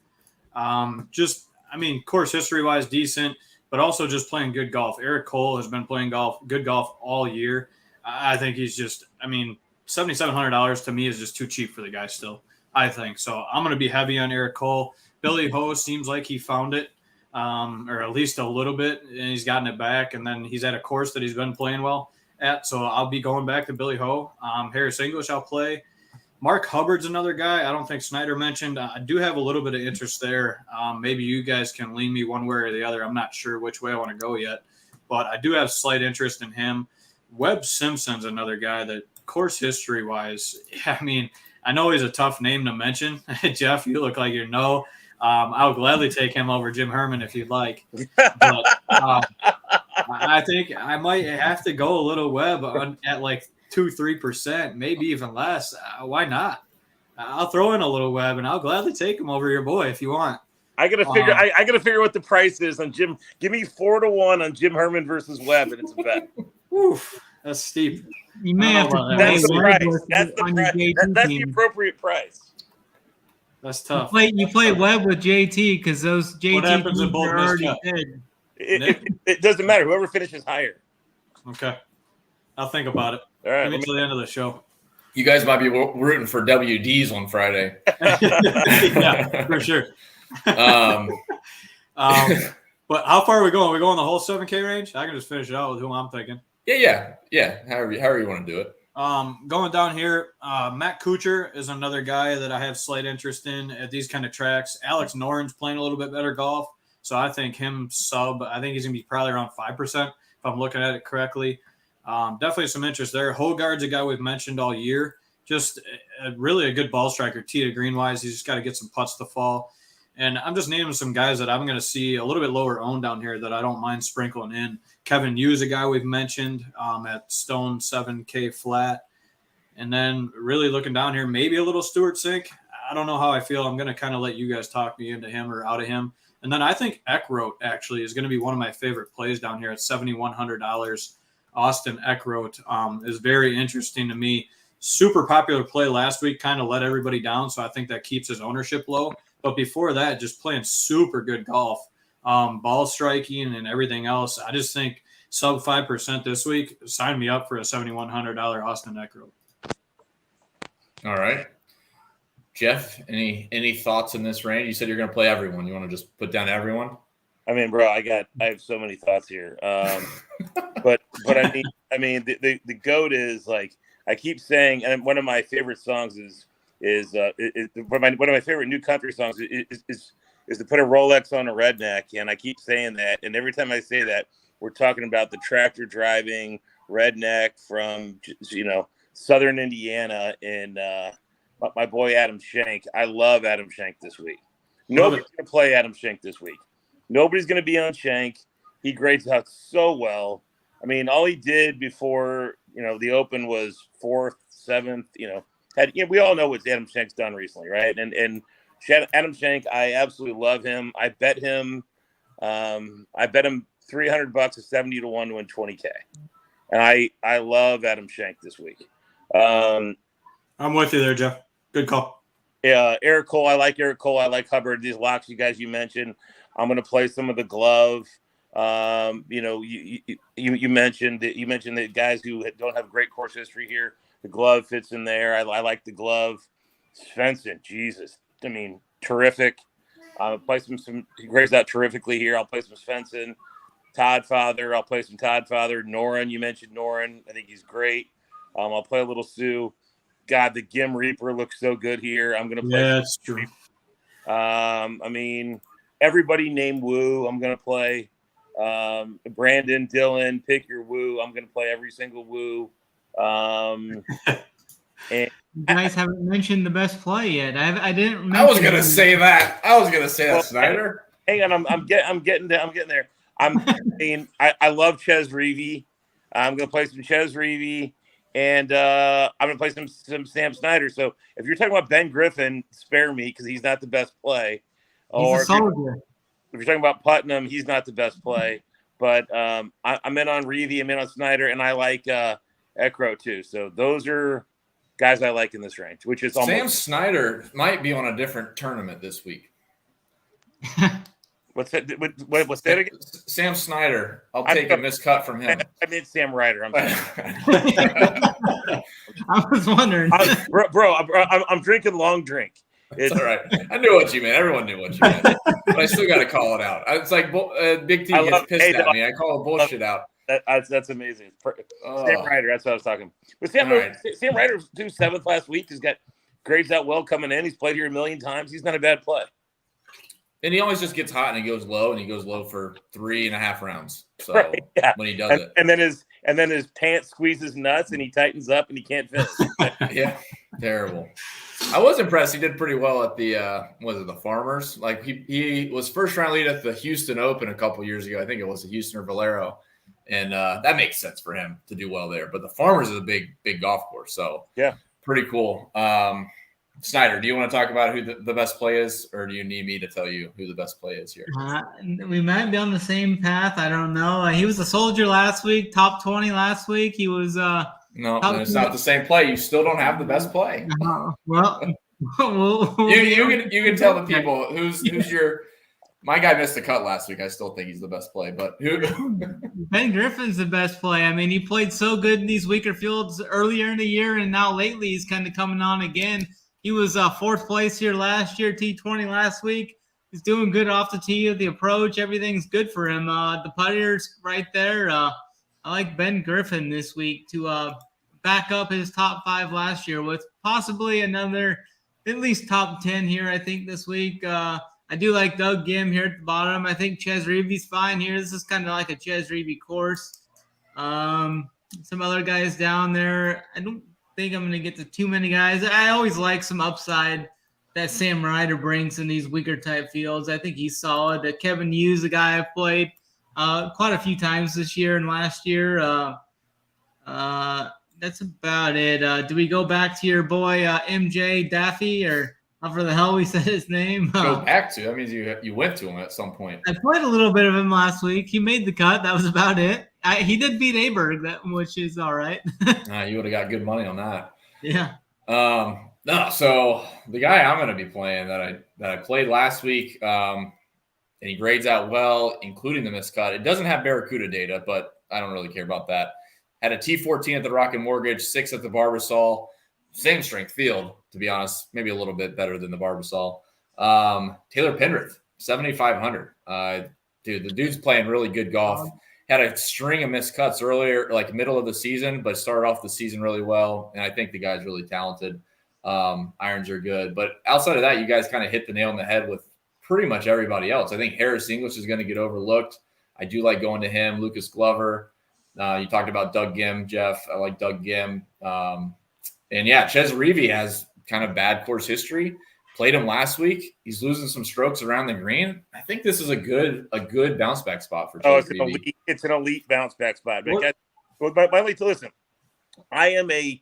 Course history-wise, decent, but also just playing good golf. Eric Cole has been playing good golf all year. I think he's just, $7,700 to me is just too cheap for the guy still, I think. So I'm going to be heavy on Eric Cole. Billy Ho seems like he found it, or at least a little bit, and he's gotten it back. And then he's at a course that he's been playing well at. So I'll be going back to Billy Ho. Harris English I'll play. Mark Hubbard's another guy I don't think Snyder mentioned. I do have a little bit of interest there. Maybe you guys can lean me one way or the other. I'm not sure which way I want to go yet, but I do have slight interest in him. Webb Simpson's another guy that course history-wise, I know he's a tough name to mention. Jeff, you look like you know. I would gladly take him over Jim Herman if you'd like. But I think I might have to go a little Webb at like 2-3%, maybe even less. Why not? I'll throw in a little Webb, and I'll gladly take him over your boy if you want. I gotta figure. I gotta figure what the price is on Jim. Give me 4-1 on Jim Herman versus Webb, and it's a bet. Oof, that's steep. You may have to That's the price. That's the on price. your JT That's the team. appropriate price. That's tough. You play Webb with JT because those JT What happens teams if both are miss already cut? dead. It doesn't matter. Whoever finishes higher. Okay, I'll think about it. All right. Give me till the end of the show. You guys might be rooting for WDs on Friday. Yeah, for sure. But how far are we going? Are we going the whole 7K range? I can just finish it out with who I'm thinking. Yeah. However you want to do it. Going down here, Matt Kuchar is another guy that I have slight interest in at these kind of tracks. Alex Noren's playing a little bit better golf, so I think I think he's going to be probably around 5% if I'm looking at it correctly. Definitely some interest there. Hogard's a guy we've mentioned all year. Just really a good ball striker, tee to green wise. He's just got to get some putts to fall. And I'm just naming some guys that I'm going to see a little bit lower owned down here that I don't mind sprinkling in. Kevin Yu is a guy we've mentioned at Stone 7K flat. And then really looking down here, maybe a little Stuart Sink. I don't know how I feel. I'm going to kind of let you guys talk me into him or out of him. And then I think Eckroat actually is going to be one of my favorite plays down here at $7,100. Austin Eckroat is very interesting to me. Super popular play last week, kind of let everybody down. So I think that keeps his ownership low. But before that, just playing super good golf, ball striking and everything else. I just think sub 5% this week. Sign me up for a $7,100 Austin Eckroat. All right. Jeff, any thoughts in this range? You said you're going to play everyone. You want to just put down everyone? Bro, I have so many thoughts here. But the GOAT is like I keep saying, and one of my favorite songs is one of my favorite new country songs is to put a Rolex on a redneck, and I keep saying that, and every time I say that, we're talking about the tractor driving redneck from southern Indiana, and my boy Adam Schenk. I love Adam Schenk this week. Nobody's going to play Adam Schenk this week. Nobody's going to be on Schenk. He grades out so well. All he did before the Open was 4th, 7th. We all know what Adam Schenk's done recently, right? And Adam Schenk, I absolutely love him. I bet him $300 at 70 to 1 to win 20K. And I love Adam Schenk this week. I'm with you there, Jeff. Good call. Yeah, Eric Cole. I like Eric Cole. I like Hubbard. These locks you mentioned. I'm going to play some of the glove. You mentioned that guys who don't have great course history here. The glove fits in there. I like the glove. Svensson, Jesus, terrific. Play some. He grades out terrifically here. I'll play some Svensson, Todd Father. I'll play some Todd Father. Noren, you mentioned Noren. I think he's great. I'll play a little Sue. God, the Gim Reaper looks so good here. I'm going to play. Yeah, that's true. Everybody named Woo, I'm going to play. Brandon, Dylan, pick your Woo. I'm going to play every single Woo. And you guys haven't mentioned the best play yet. I didn't. I was going to say that. Snyder. Hang on, I'm getting there. I love Ches Reavie. I'm going to play some Ches Reavie. And I'm going to play some Sam Snyder. So if you're talking about Ben Griffin, spare me because he's not the best play. Or if you're talking about Putnam, he's not the best play. But I'm in on Reavie, I'm in on Snyder, and I like Ekro too. So those are guys I like in this range, which is almost – Sam Snyder might be on a different tournament this week. What's that? What's that again? Sam Snyder. I'll take a miscut from him. I meant Sam Ryder. I'm sorry. I was wondering. I'm drinking long drink. It's all right. I knew what you meant. Everyone knew what you meant. But I still got to call it out. It's like Big T gets pissed at me. I call the bullshit out. That's amazing. Sam Ryder. That's what I was talking. But Sam Ryder was 7th last week. He's got grades out well coming in. He's played here a million times. He's not a bad play. And he always just gets hot and he goes low, and he goes low for 3.5 rounds. So when he does it, and then his pants squeezes nuts and he tightens up and he can't finish. Yeah, terrible. I was impressed. He did pretty well at the the Farmers. Like he was first round lead at the Houston Open a couple years ago. I think it was the Houston or Valero, and that makes sense for him to do well there. But the Farmers is a big golf course, so yeah, pretty cool. Snyder, do you want to talk about who the best play is, or do you need me to tell you who the best play is here? We might be on the same path. I don't know. He was a soldier last week, top 20 last week. He was no, it's not the same play. You still don't have the best play. Well, you can tell the people who's your. My guy missed the cut last week. I still think he's the best play, but who? Ben Griffin's the best play. I mean, he played so good in these weaker fields earlier in the year, and now lately he's kind of coming on again. He was 4th place here last year, T20 last week. He's doing good off the tee, the approach. Everything's good for him. The putter's right there. I like Ben Griffin this week to back up his top 5 last year with possibly another at least top 10 here, I think, this week. I do like Doug Gim here at the bottom. I think Ches Reavie's fine here. This is kind of like a Ches Reavie course. Some other guys down there. I don't think I'm going to get to too many guys. I always like some upside that Sam Ryder brings in these weaker type fields. I think he's solid. Kevin Hughes, a guy I've played quite a few times this year and last year. That's about it. Do we go back to your boy MJ Daffy, or however the hell we said his name? Go back to? That means you went to him at some point. I played a little bit of him last week. He made the cut. That was about it. He did beat Aberg, which is all right. You would have got good money on that. Yeah. No, so the guy I'm going to be playing that I played last week, and he grades out well, including the miscut. It doesn't have Barracuda data, but I don't really care about that. Had a T14 at the Rocket Mortgage, 6 at the Barbasol. Same strength field, to be honest. Maybe a little bit better than the Barbasol. Taylor Pendrith, 7,500. Dude, the dude's playing really good golf. Had a string of missed cuts earlier, like middle of the season, but started off the season really well. And I think the guy's really talented. Irons are good. But outside of that, you guys kind of hit the nail on the head with pretty much everybody else. I think Harris English is going to get overlooked. I do like going to him. Lucas Glover. You talked about Doug Gim, Jeff. I like Doug Gim. And yeah, Ches Reavie has kind of bad course history. Played him last week. He's losing some strokes around the green. I think this is a good bounce back spot for Ches Reavie. It's an elite bounce back spot. But by the way, listen, I am a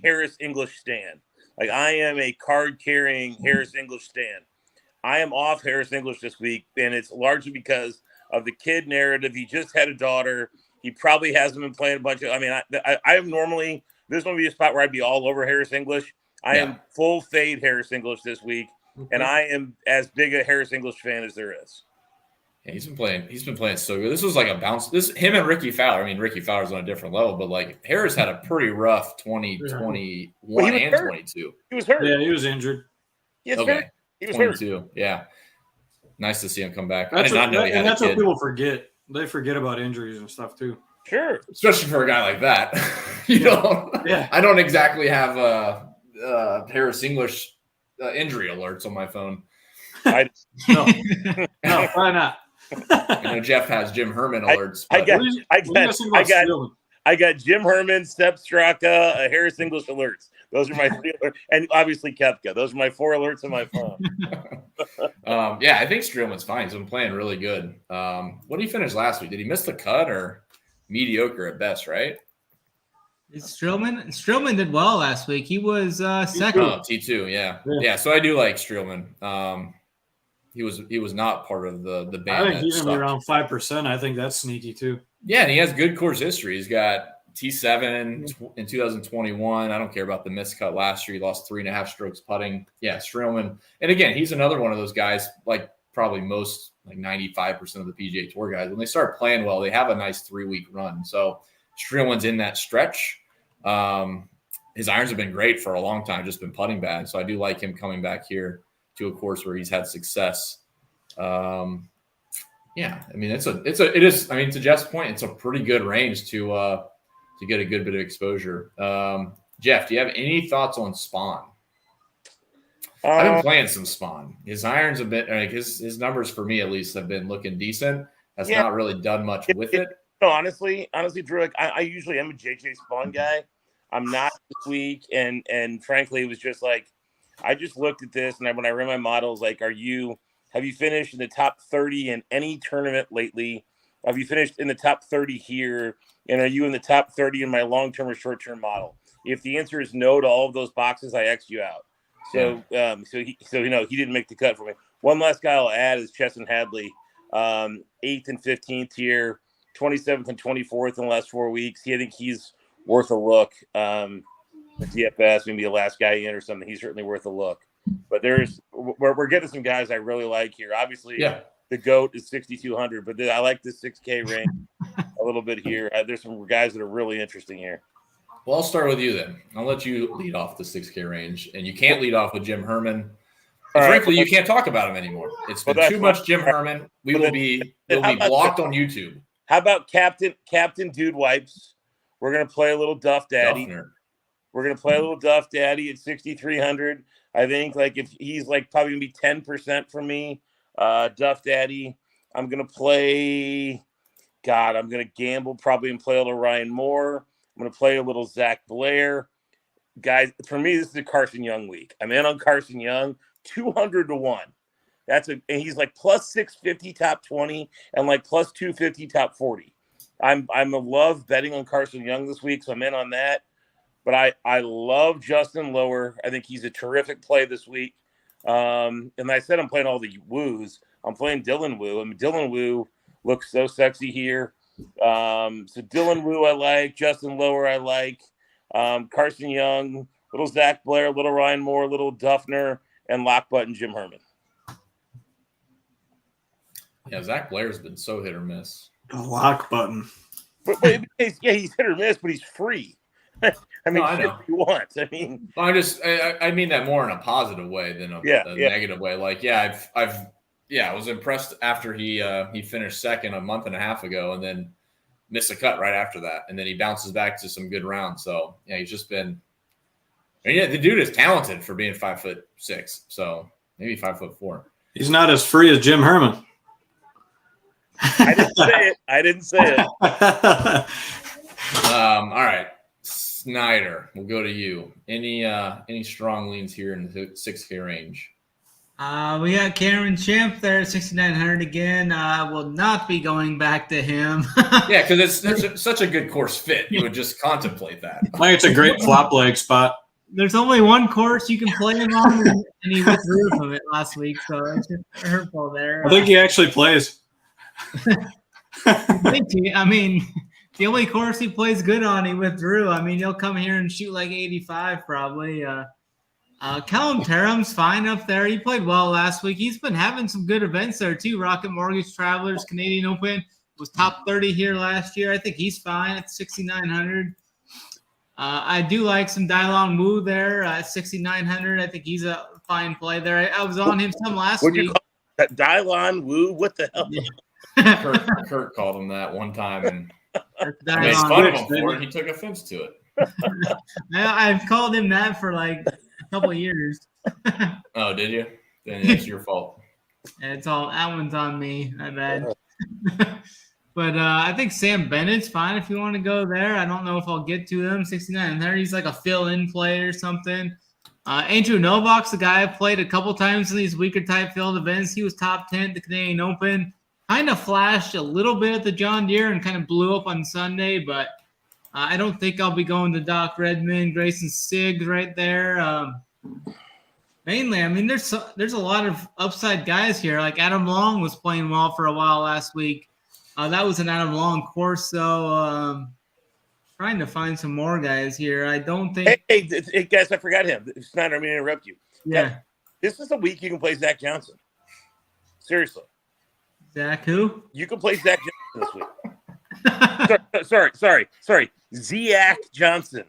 Harris English stan. Like, I am a card carrying Harris English stan. I am off Harris English this week, and it's largely because of the kid narrative. He just had a daughter. He probably hasn't been playing a bunch of. I mean, I am normally this would be a spot where I'd be all over Harris English. I am full fade Harris English this week, and I am as big a Harris English fan as there is. Yeah, he's been playing so good. This was like a bounce. Him and Ricky Fowler. I mean, Ricky Fowler's on a different level, but like Harris had a pretty rough 2021 and 22. He was hurt. Yeah, he was injured. Yes, okay. He was hurt. 22. Yeah. Nice to see him come back. I That's did not know he had a what kid. people forget. They forget about injuries and stuff too. Sure. Especially for a guy like that. I don't exactly have Harris English injury alerts on my phone. No, why not? I know Jeff has Jim Herman alerts. I got Jim Herman, Step Straka, Harris English alerts. Those are my 3 alerts. And obviously Koepka. Those are my 4 alerts on my phone. I think Streelman's fine. He's been playing really good. What did he finish last week? Did he miss the cut or mediocre at best, right? Streelman did well last week. He was second. Oh, T2, yeah. So I do like Streelman. He was not part of the band. I think he's gonna be around 5%. I think that's sneaky too. Yeah, and he has good course history. He's got T7 in 2021. I don't care about the miscut last year. He lost 3.5 strokes putting. Yeah, Streelman. And again, he's another one of those guys, like probably most, like 95% of the PGA Tour guys. When they start playing well, they have a nice 3-week run. So Streelman's in that stretch. His irons have been great for a long time, just been putting bad. So I do like him coming back here to a course where he's had success. To Jeff's point, it's a pretty good range to get a good bit of exposure. Jeff, do you have any thoughts on Spawn? I've been playing some Spawn. His irons have been his numbers for me at least have been looking decent. Has not really done much with it. No, honestly, Drew, like, I usually am a JJ Spawn guy. I'm not this week, and frankly, it was just like I just looked at this, and when I ran my models, like, have you finished in the top 30 in any tournament lately? Have you finished in the top 30 here? And are you in the top 30 in my long-term or short-term model? If the answer is no to all of those boxes, I X you out. So, he didn't make the cut for me. One last guy I'll add is Chesson Hadley, 8th and 15th here, 27th and 24th in the last 4 weeks. I think he's worth a look. The DFS, maybe the last guy in or something. He's certainly worth a look. But we're getting some guys I really like here. Obviously, the GOAT is 6,200, but I like the 6K range a little bit here. There's some guys that are really interesting here. Well, I'll start with you then. I'll let you lead off the 6K range, and you can't lead off with Jim Herman. Frankly, you can't talk about him anymore. It's been too much Jim Herman. We'll be blocked on YouTube. How about Captain Dude Wipes? We're gonna play a little Duff Daddy. Duffner. We're gonna play a little Duff Daddy at 6,300. I think like if he's like probably gonna be 10% for me. Duff Daddy. I'm gonna play. I'm gonna gamble probably and play a little Ryan Moore. I'm gonna play a little Zach Blair. Guys, for me, this is a Carson Young week. I'm in on Carson Young, 200-1. And he's like plus 650 top 20 and like plus 250 top 40. I'm a love betting on Carson Young this week, so I'm in on that. But I love Justin Lower. I think he's a terrific play this week. And I said I'm playing all the woos. I'm playing Dylan Wu. I mean, Dylan Wu looks so sexy here. So Dylan Wu I like. Justin Lower I like. Carson Young, little Zach Blair, little Ryan Moore, little Duffner, and lock button Jim Herman. Yeah, Zach Blair's been so hit or miss. The lock button. But he's hit or miss, but he's free. I mean, I know. If you want. I mean, I mean that more in a positive way than a negative way. Like, I was impressed after he finished second a month and a half ago, and then missed a cut right after that, and then he bounces back to some good rounds. So yeah, he's just been. The dude is talented for being 5'6", so maybe 5'4". He's not as free as Jim Herman. I didn't say it. All right. Snyder, we'll go to you. Any strong leans here in the 6K range? We got Cameron Champ there at 6,900 again. Will not be going back to him. Yeah, because it's such a good course fit. You would just contemplate that. I think it's a great flop leg spot. There's only one course you can play him on, and he withdrew from it last week, so it's just hurtful there. I think he actually plays. I mean, the only course he plays good on, he withdrew. I mean, he'll come here and shoot like 85 probably. Callum Tarum's fine up there. He played well last week. He's been having some good events there too. Rocket Mortgage Travelers, Canadian Open was top 30 here last year. I think he's fine at 6,900. I do like some Dylon Wu there at 6,900. I think he's a fine play there. I was on him some last What'd you week. call that? Dylon Wu? What the hell? Kurt called him that one time, and I Dylon made fun of Wu. him for it. He took offense to it. I've called him that for like a couple of years. Oh, did you? Then it's your fault. It's all that one's on me. My bad. But I think Sam Bennett's fine if you want to go there. I don't know if I'll get to him. 69 there. He's like a fill-in play or something. Andrew Novak's a guy I've played a couple times in these weaker type field events. He was top 10 at the Canadian Open. Kind of flashed a little bit at the John Deere and kind of blew up on Sunday, but I don't think I'll be going to Doc Redmond, Grayson Siggs right there. Mainly, I mean, there's a lot of upside guys here. Like Adam Long was playing well for a while last week. That was an Adam Long course, so trying to find some more guys here. I don't think. Hey, guys, I forgot him. Snyder, I'm going to interrupt you. Yeah. This is the week you can play Zach Johnson. Seriously. Zach who? You can play Zach Johnson this week. Sorry. Ziak Johnson.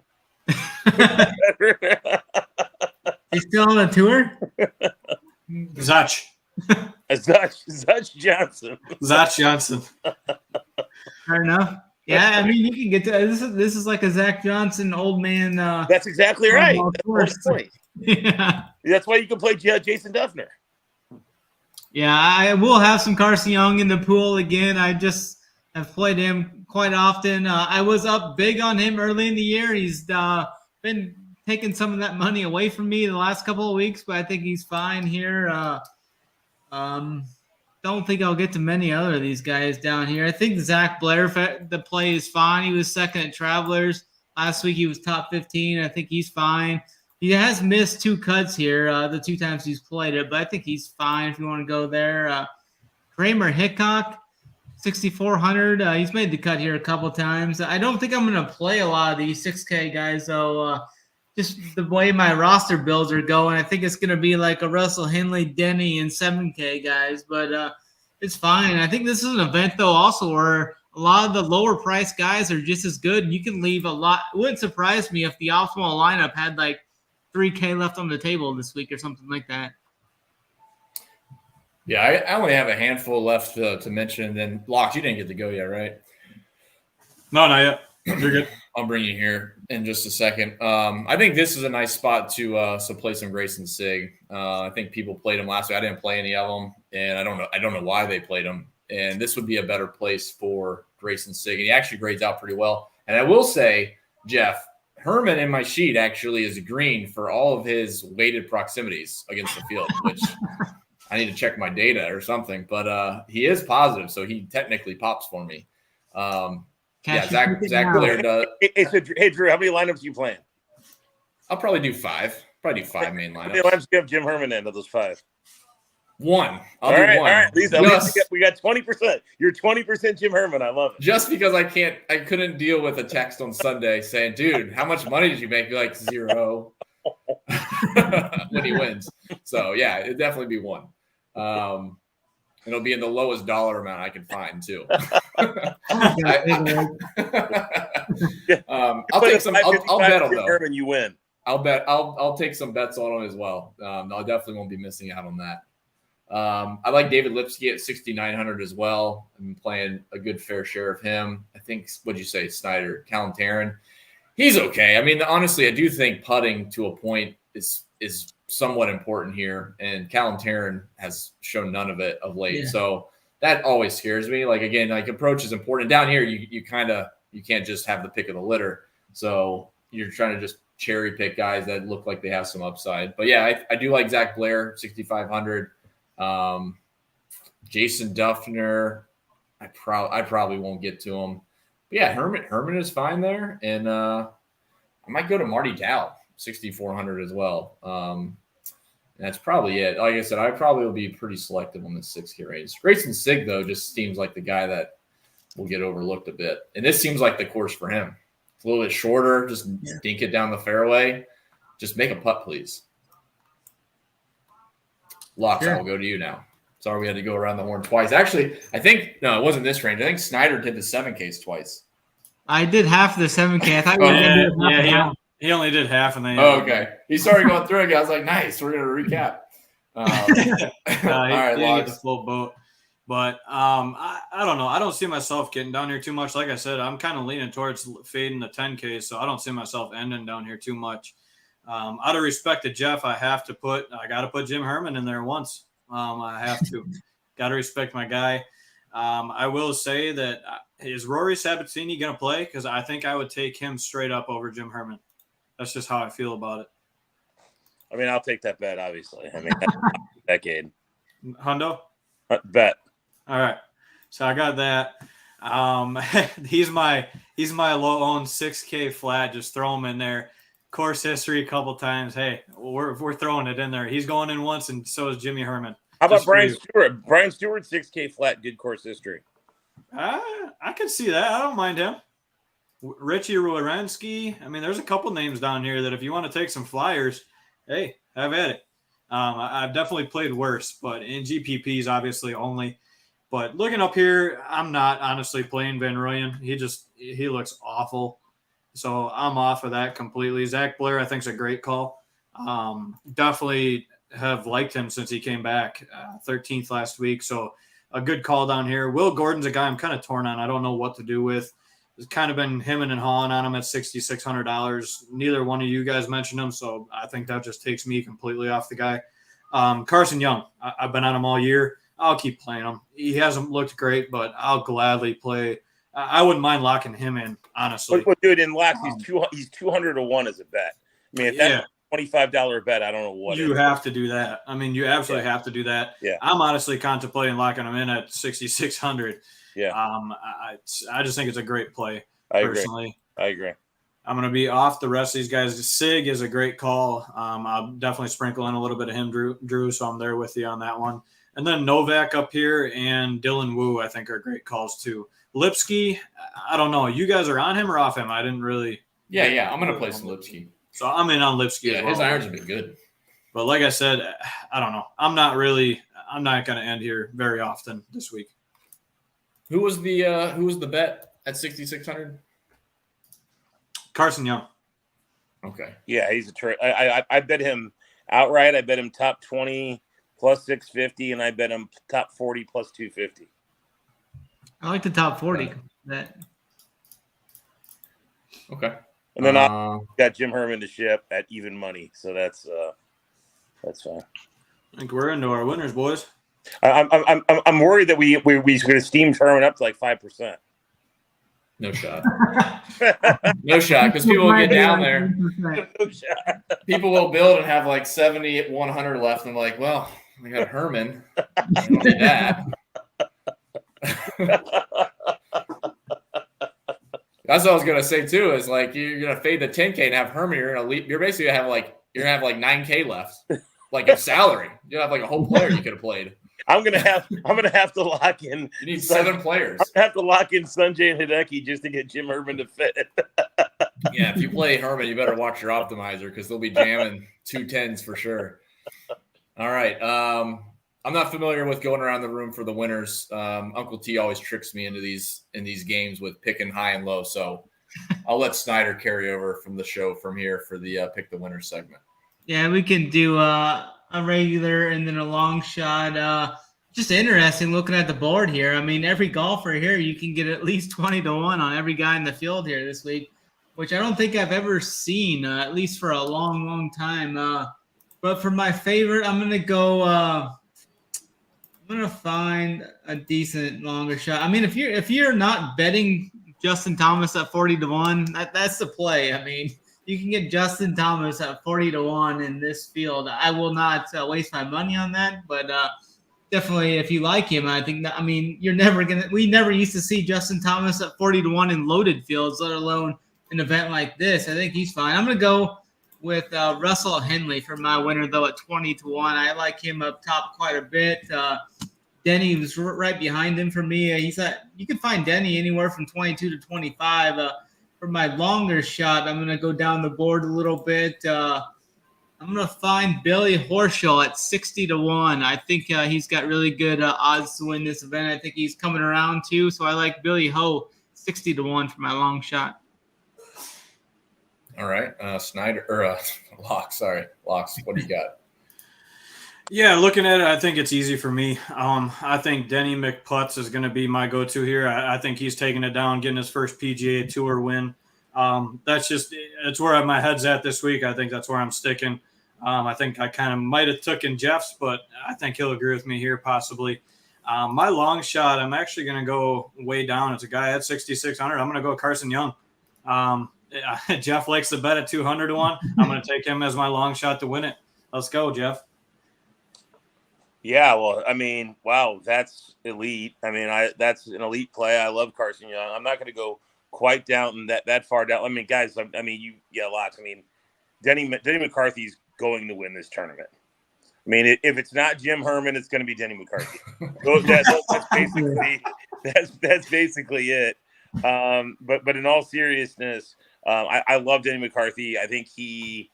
He's still on the tour? Zach Johnson. Zach Johnson. Fair enough. Yeah, I mean, you can get to this is like a Zach Johnson old man. That's exactly right. That's the point. Yeah. That's why you can play Jason Duffner. Yeah, I will have some Carson Young in the pool again. I just have played him quite often. I was up big on him early in the year. He's been taking some of that money away from me the last couple of weeks, but I think he's fine here. Don't think I'll get to many other of these guys down here. I think Zach Blair, the play is fine. He was second at Travelers. Last week he was top 15. I think he's fine. He has missed 2 cuts here, the 2 times he's played it, but I think he's fine if you want to go there. Kramer Hickok, 6,400. He's made the cut here a couple times. I don't think I'm going to play a lot of these 6K guys, though. Just the way my roster builds are going, I think it's going to be like a Russell Henley, Denny, and 7K guys, but it's fine. I think this is an event, though, also where a lot of the lower price guys are just as good. And you can leave a lot. It wouldn't surprise me if the optimal lineup had like 3K left on the table this week or something like that. Yeah, I only have a handful left to mention. Then, Locke, you didn't get to go yet, right? No, not yet. You're good. I'll bring you here in just a second. I think this is a nice spot to play some Grayson Sigg. I think people played him last week. I didn't play any of them, and I don't know why they played him. And this would be a better place for Grayson Sigg. And he actually grades out pretty well. And I will say, Jeff, Herman in my sheet actually is green for all of his weighted proximities against the field, which I need to check my data or something. But he is positive, so he technically pops for me. Zach Blair does. Hey, Drew, how many lineups are you playing? I'll probably do 5. Probably do 5 main How many lineups. lineups do you have Jim Herman in of those 5? 1. I'll All do right, 1. all right. Lisa, we got 20%. You're 20% Jim Herman. I love it. Just because I couldn't deal with a text on Sunday saying, dude, how much money did you make? You're like 0 when he wins. So yeah, it'd definitely be 1. It'll be in the lowest dollar amount I can find too. I'll take some. I'll bet on Jim though. Herman, you win. I'll bet. I'll take some bets on him as well. I definitely won't be missing out on that. I like David Lipsky at 6,900 as well. I'm playing a good fair share of him. I think, what'd you say, Snyder, Callum Tarrant? He's okay. I mean, honestly, I do think putting to a point is somewhat important here, and Callum Tarrant has shown none of it of late. Yeah. So that always scares me. Like, again, like approach is important. Down here, you can't just have the pick of the litter. So you're trying to just cherry pick guys that look like they have some upside. But yeah, I do like Zach Blair, 6,500. Jason Duffner, I probably won't get to him. But yeah, Herman is fine there, and I might go to Marty Dow, 6,400 as well. And that's probably it. Like I said, I probably will be pretty selective on this 6K range. Grayson Sigg, though, just seems like the guy that will get overlooked a bit. And this seems like the course for him. It's a little bit shorter. Just dink it down the fairway. Just make a putt, please. Locks, Sure. I'll go to you now. Sorry we had to go around the horn twice. Actually, I think – no, it wasn't this range. I think Snyder did the 7Ks twice. I did half of the 7K. I thought we were going to do half and half. He only did half, and then okay. He started going through again. I was like, nice. We're gonna recap. All right, he didn't get the full boat. But I don't know. I don't see myself getting down here too much. Like I said, I'm kind of leaning towards fading the 10K, so I don't see myself ending down here too much. Out of respect to Jeff, I got to put Jim Herman in there once. I have to. Got to respect my guy. I will say that is Rory Sabatini going to play? Because I think I would take him straight up over Jim Herman. That's just how I feel about it. I mean, I'll take that bet, obviously. I mean, that's a decade. Hundo? Bet. All right. So I got that. He's my low owned 6K flat. Just throw him in there. Course history a couple times. Hey, we're throwing it in there. He's going in once, and so is Jimmy Herman. How about Brian Stewart? Brian Stewart, 6K flat, good course history. I can see that. I don't mind him. Richie Wierenski. I mean, there's a couple names down here that if you want to take some flyers, hey, have at it. I've definitely played worse, but in GPPs, obviously only. But looking up here, I'm not honestly playing Van Rooyen. He looks awful. So I'm off of that completely. Zach Blair, I think, is a great call. Definitely have liked him since he came back, 13th last week. So a good call down here. Will Gordon's a guy I'm kind of torn on. I don't know what to do with. It's kind of been hemming and hawing on him at $6,600. Neither one of you guys mentioned him, so I think that just takes me completely off the guy. Carson Young, I've been on him all year. I'll keep playing him. He hasn't looked great, but I'll gladly play. I wouldn't mind locking him in, honestly. But dude, in locks, he's 200 to 1 as a bet. I mean, if that's a $25 bet, I don't know what you have to do that. I mean, you absolutely have to do that. Yeah. I'm honestly contemplating locking him in at 6,600. Yeah. I just think it's a great play. Personally. I agree. I'm going to be off the rest of these guys. Sig is a great call. I'll definitely sprinkle in a little bit of him, Drew, so I'm there with you on that one. And then Novak up here and Dylan Wu, I think, are great calls too. Lipsky, I don't know. You guys are on him or off him? I didn't really. Yeah. I'm going to play some Lipsky. So I'm in on Lipsky as well. His irons have been good. But like I said, I don't know. I'm not going to end here very often this week. Who was the bet at 6,600? Carson Young. Okay. Yeah, he's I bet him outright. I bet him top 20 plus 650, and I bet him top 40 plus 250. I like the top 40. Okay. And then I got Jim Herman to ship at even money, so that's fine. I think we're into our winners, boys. I'm worried that we're going to steam Herman up to like 5%. No shot. No shot, because people will get down there. No shot. People will build and have like 70, 100 left. And I'm like, well, I got Herman. I don't need that. That's what I was gonna say too. Is like you're gonna fade the 10K and have Herman. You're basically gonna have like 9K left, like a salary. You have like a whole player you could have played. I'm gonna have to lock in. You need 7 players. I'm gonna have to lock in Sanjay and Hideki just to get Jim Herman to fit. Yeah, if you play Herman, you better watch your optimizer because they'll be jamming 2 10s for sure. All right. I'm not familiar with going around the room for the winners. Uncle T always tricks me into these games with picking high and low. So I'll let Snyder carry over from the show from here for the pick the winner segment. Yeah, we can do a regular and then a long shot. Just interesting looking at the board here. I mean, every golfer here, you can get at least 20 to 1 on every guy in the field here this week, which I don't think I've ever seen, at least for a long, long time. But for my favorite, I'm going to go I'm going to find a decent longer shot. I mean, if you're not betting Justin Thomas at 40 to 1, that's the play. I mean, you can get Justin Thomas at 40 to 1 in this field. I will not waste my money on that, but definitely if you like him, I think that, I mean, we never used to see Justin Thomas at 40 to 1 in loaded fields, let alone an event like this. I think he's fine. I'm going to go with Russell Henley for my winner, though, at 20 to 1. I like him up top quite a bit. Denny was right behind him for me. You can find Denny anywhere from 22 to 25. For my longer shot, I'm going to go down the board a little bit. I'm going to find Billy Horschel at 60 to 1. I think he's got really good odds to win this event. I think he's coming around too. So I like Billy Ho, 60-1 for my long shot. All right. Snyder or Locks. Sorry. Locks. What do you got? Yeah, looking at it, I think it's easy for me. I think Denny McPutz is going to be my go-to here. I think he's taking it down, getting his first PGA Tour win. It's where my head's at this week. I think that's where I'm sticking. I think I kind of might have taken Jeff's, but I think he'll agree with me here possibly. My long shot, I'm actually going to go way down. It's a guy at 6,600. I'm going to go Carson Young. Jeff likes to bet at 200 to 1. I'm going to take him as my long shot to win it. Let's go, Jeff. Yeah, well, I mean, wow, that's elite. I mean, that's an elite play. I love Carson Young. I'm not going to go quite down that far down. I mean, guys, Lots. I mean, Denny McCarthy's going to win this tournament. I mean, if it's not Jim Herman, it's going to be Denny McCarthy. That's basically it. But in all seriousness, I love Denny McCarthy. I think he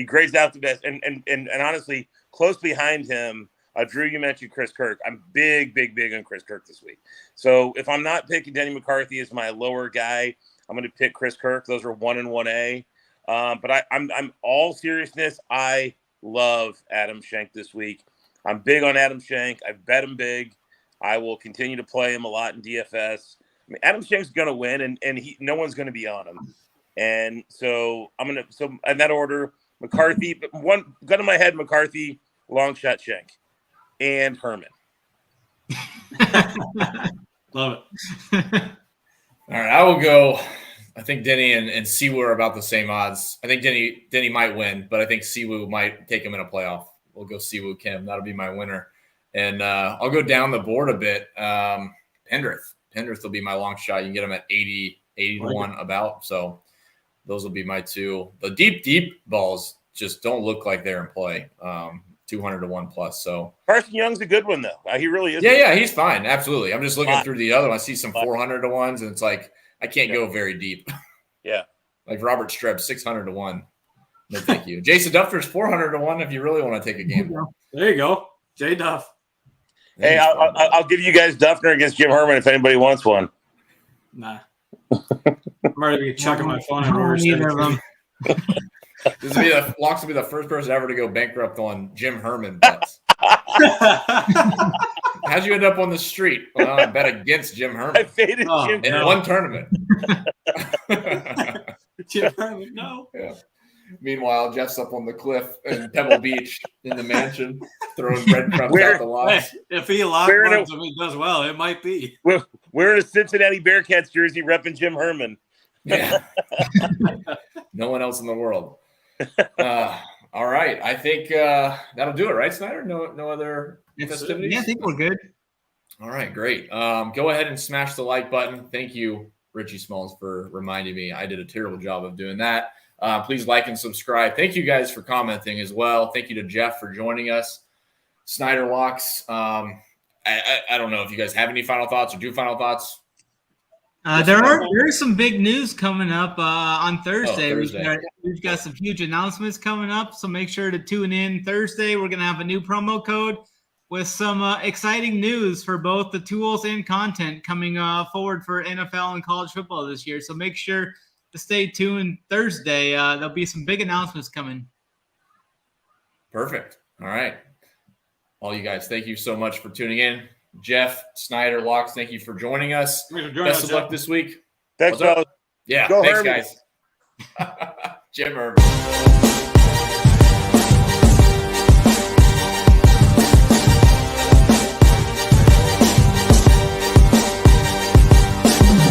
grades out the best, and honestly, close behind him. Drew, you mentioned Chris Kirk. I'm big on Chris Kirk this week. So if I'm not picking Denny McCarthy as my lower guy, I'm going to pick Chris Kirk. Those are 1 and 1A. But I'm all seriousness. I love Adam Schenk this week. I'm big on Adam Schenk. I bet him big. I will continue to play him a lot in DFS. I mean, Adam Schenk's going to win, and no one's going to be on him. And so so in that order, McCarthy, but one gun in my head, McCarthy, long shot Schenk. And Herman. Love it. All right, I will go. I think Denny and Siwoo are about the same odds. I think Denny might win, but I think Siwoo might take him in a playoff. We'll go Siwoo Kim. That'll be my winner. And I'll go down the board a bit. Pendrith will be my long shot. You can get him at 80 to 1 about. So those will be my two. The deep balls just don't look like they're in play. 200 to 1 plus. So Carson Young's a good one though. He really is. Yeah, he's fine. Absolutely. I'm just looking through the other one. I see some 400 to 1s, and it's like I can't go very deep. Yeah. Like Robert Streb, 600 to 1. No, thank you. Jason Duffner's 400 to 1 if you really want to take a gamble. There you go. J Duff. Hey, I'll give you guys Duffner against Jim Herman if anybody wants one. Nah. I'm already chucking my phone in Neither of them. Locks will be the first person ever to go bankrupt on Jim Herman bets. How'd you end up on the street? Well, I bet against Jim Herman. I faded Jim in one tournament. Jim Herman, no. Yeah. Meanwhile, Jeff's up on the cliff in Pebble Beach in the mansion, throwing breadcrumbs out the locks. Hey, if he lockboards him, he does well. It might be. We're in a Cincinnati Bearcats jersey repping Jim Herman. Yeah. No one else in the world. All right. I think that'll do it, right, Snyder? No other festivities? Yeah, I think we're good. All right, great. Go ahead and smash the like button. Thank you, Richie Smalls, for reminding me. I did a terrible job of doing that. Please like and subscribe. Thank you guys for commenting as well. Thank you to Jeff for joining us. Snyder Locks. I don't know if you guys have any final thoughts or do final thoughts. There is some big news coming up on Thursday. Thursday. We've got some huge announcements coming up, so make sure to tune in Thursday. We're going to have a new promo code with some exciting news for both the tools and content coming forward for NFL and college football this year. So make sure to stay tuned Thursday. There'll be some big announcements coming. Perfect. All right. All you guys, thank you so much for tuning in. Jeff, Snyder, Locks, thank you for joining us. Best of luck this week. Thanks, fellas. Yeah, Go thanks, Herman. guys. Jim Herman.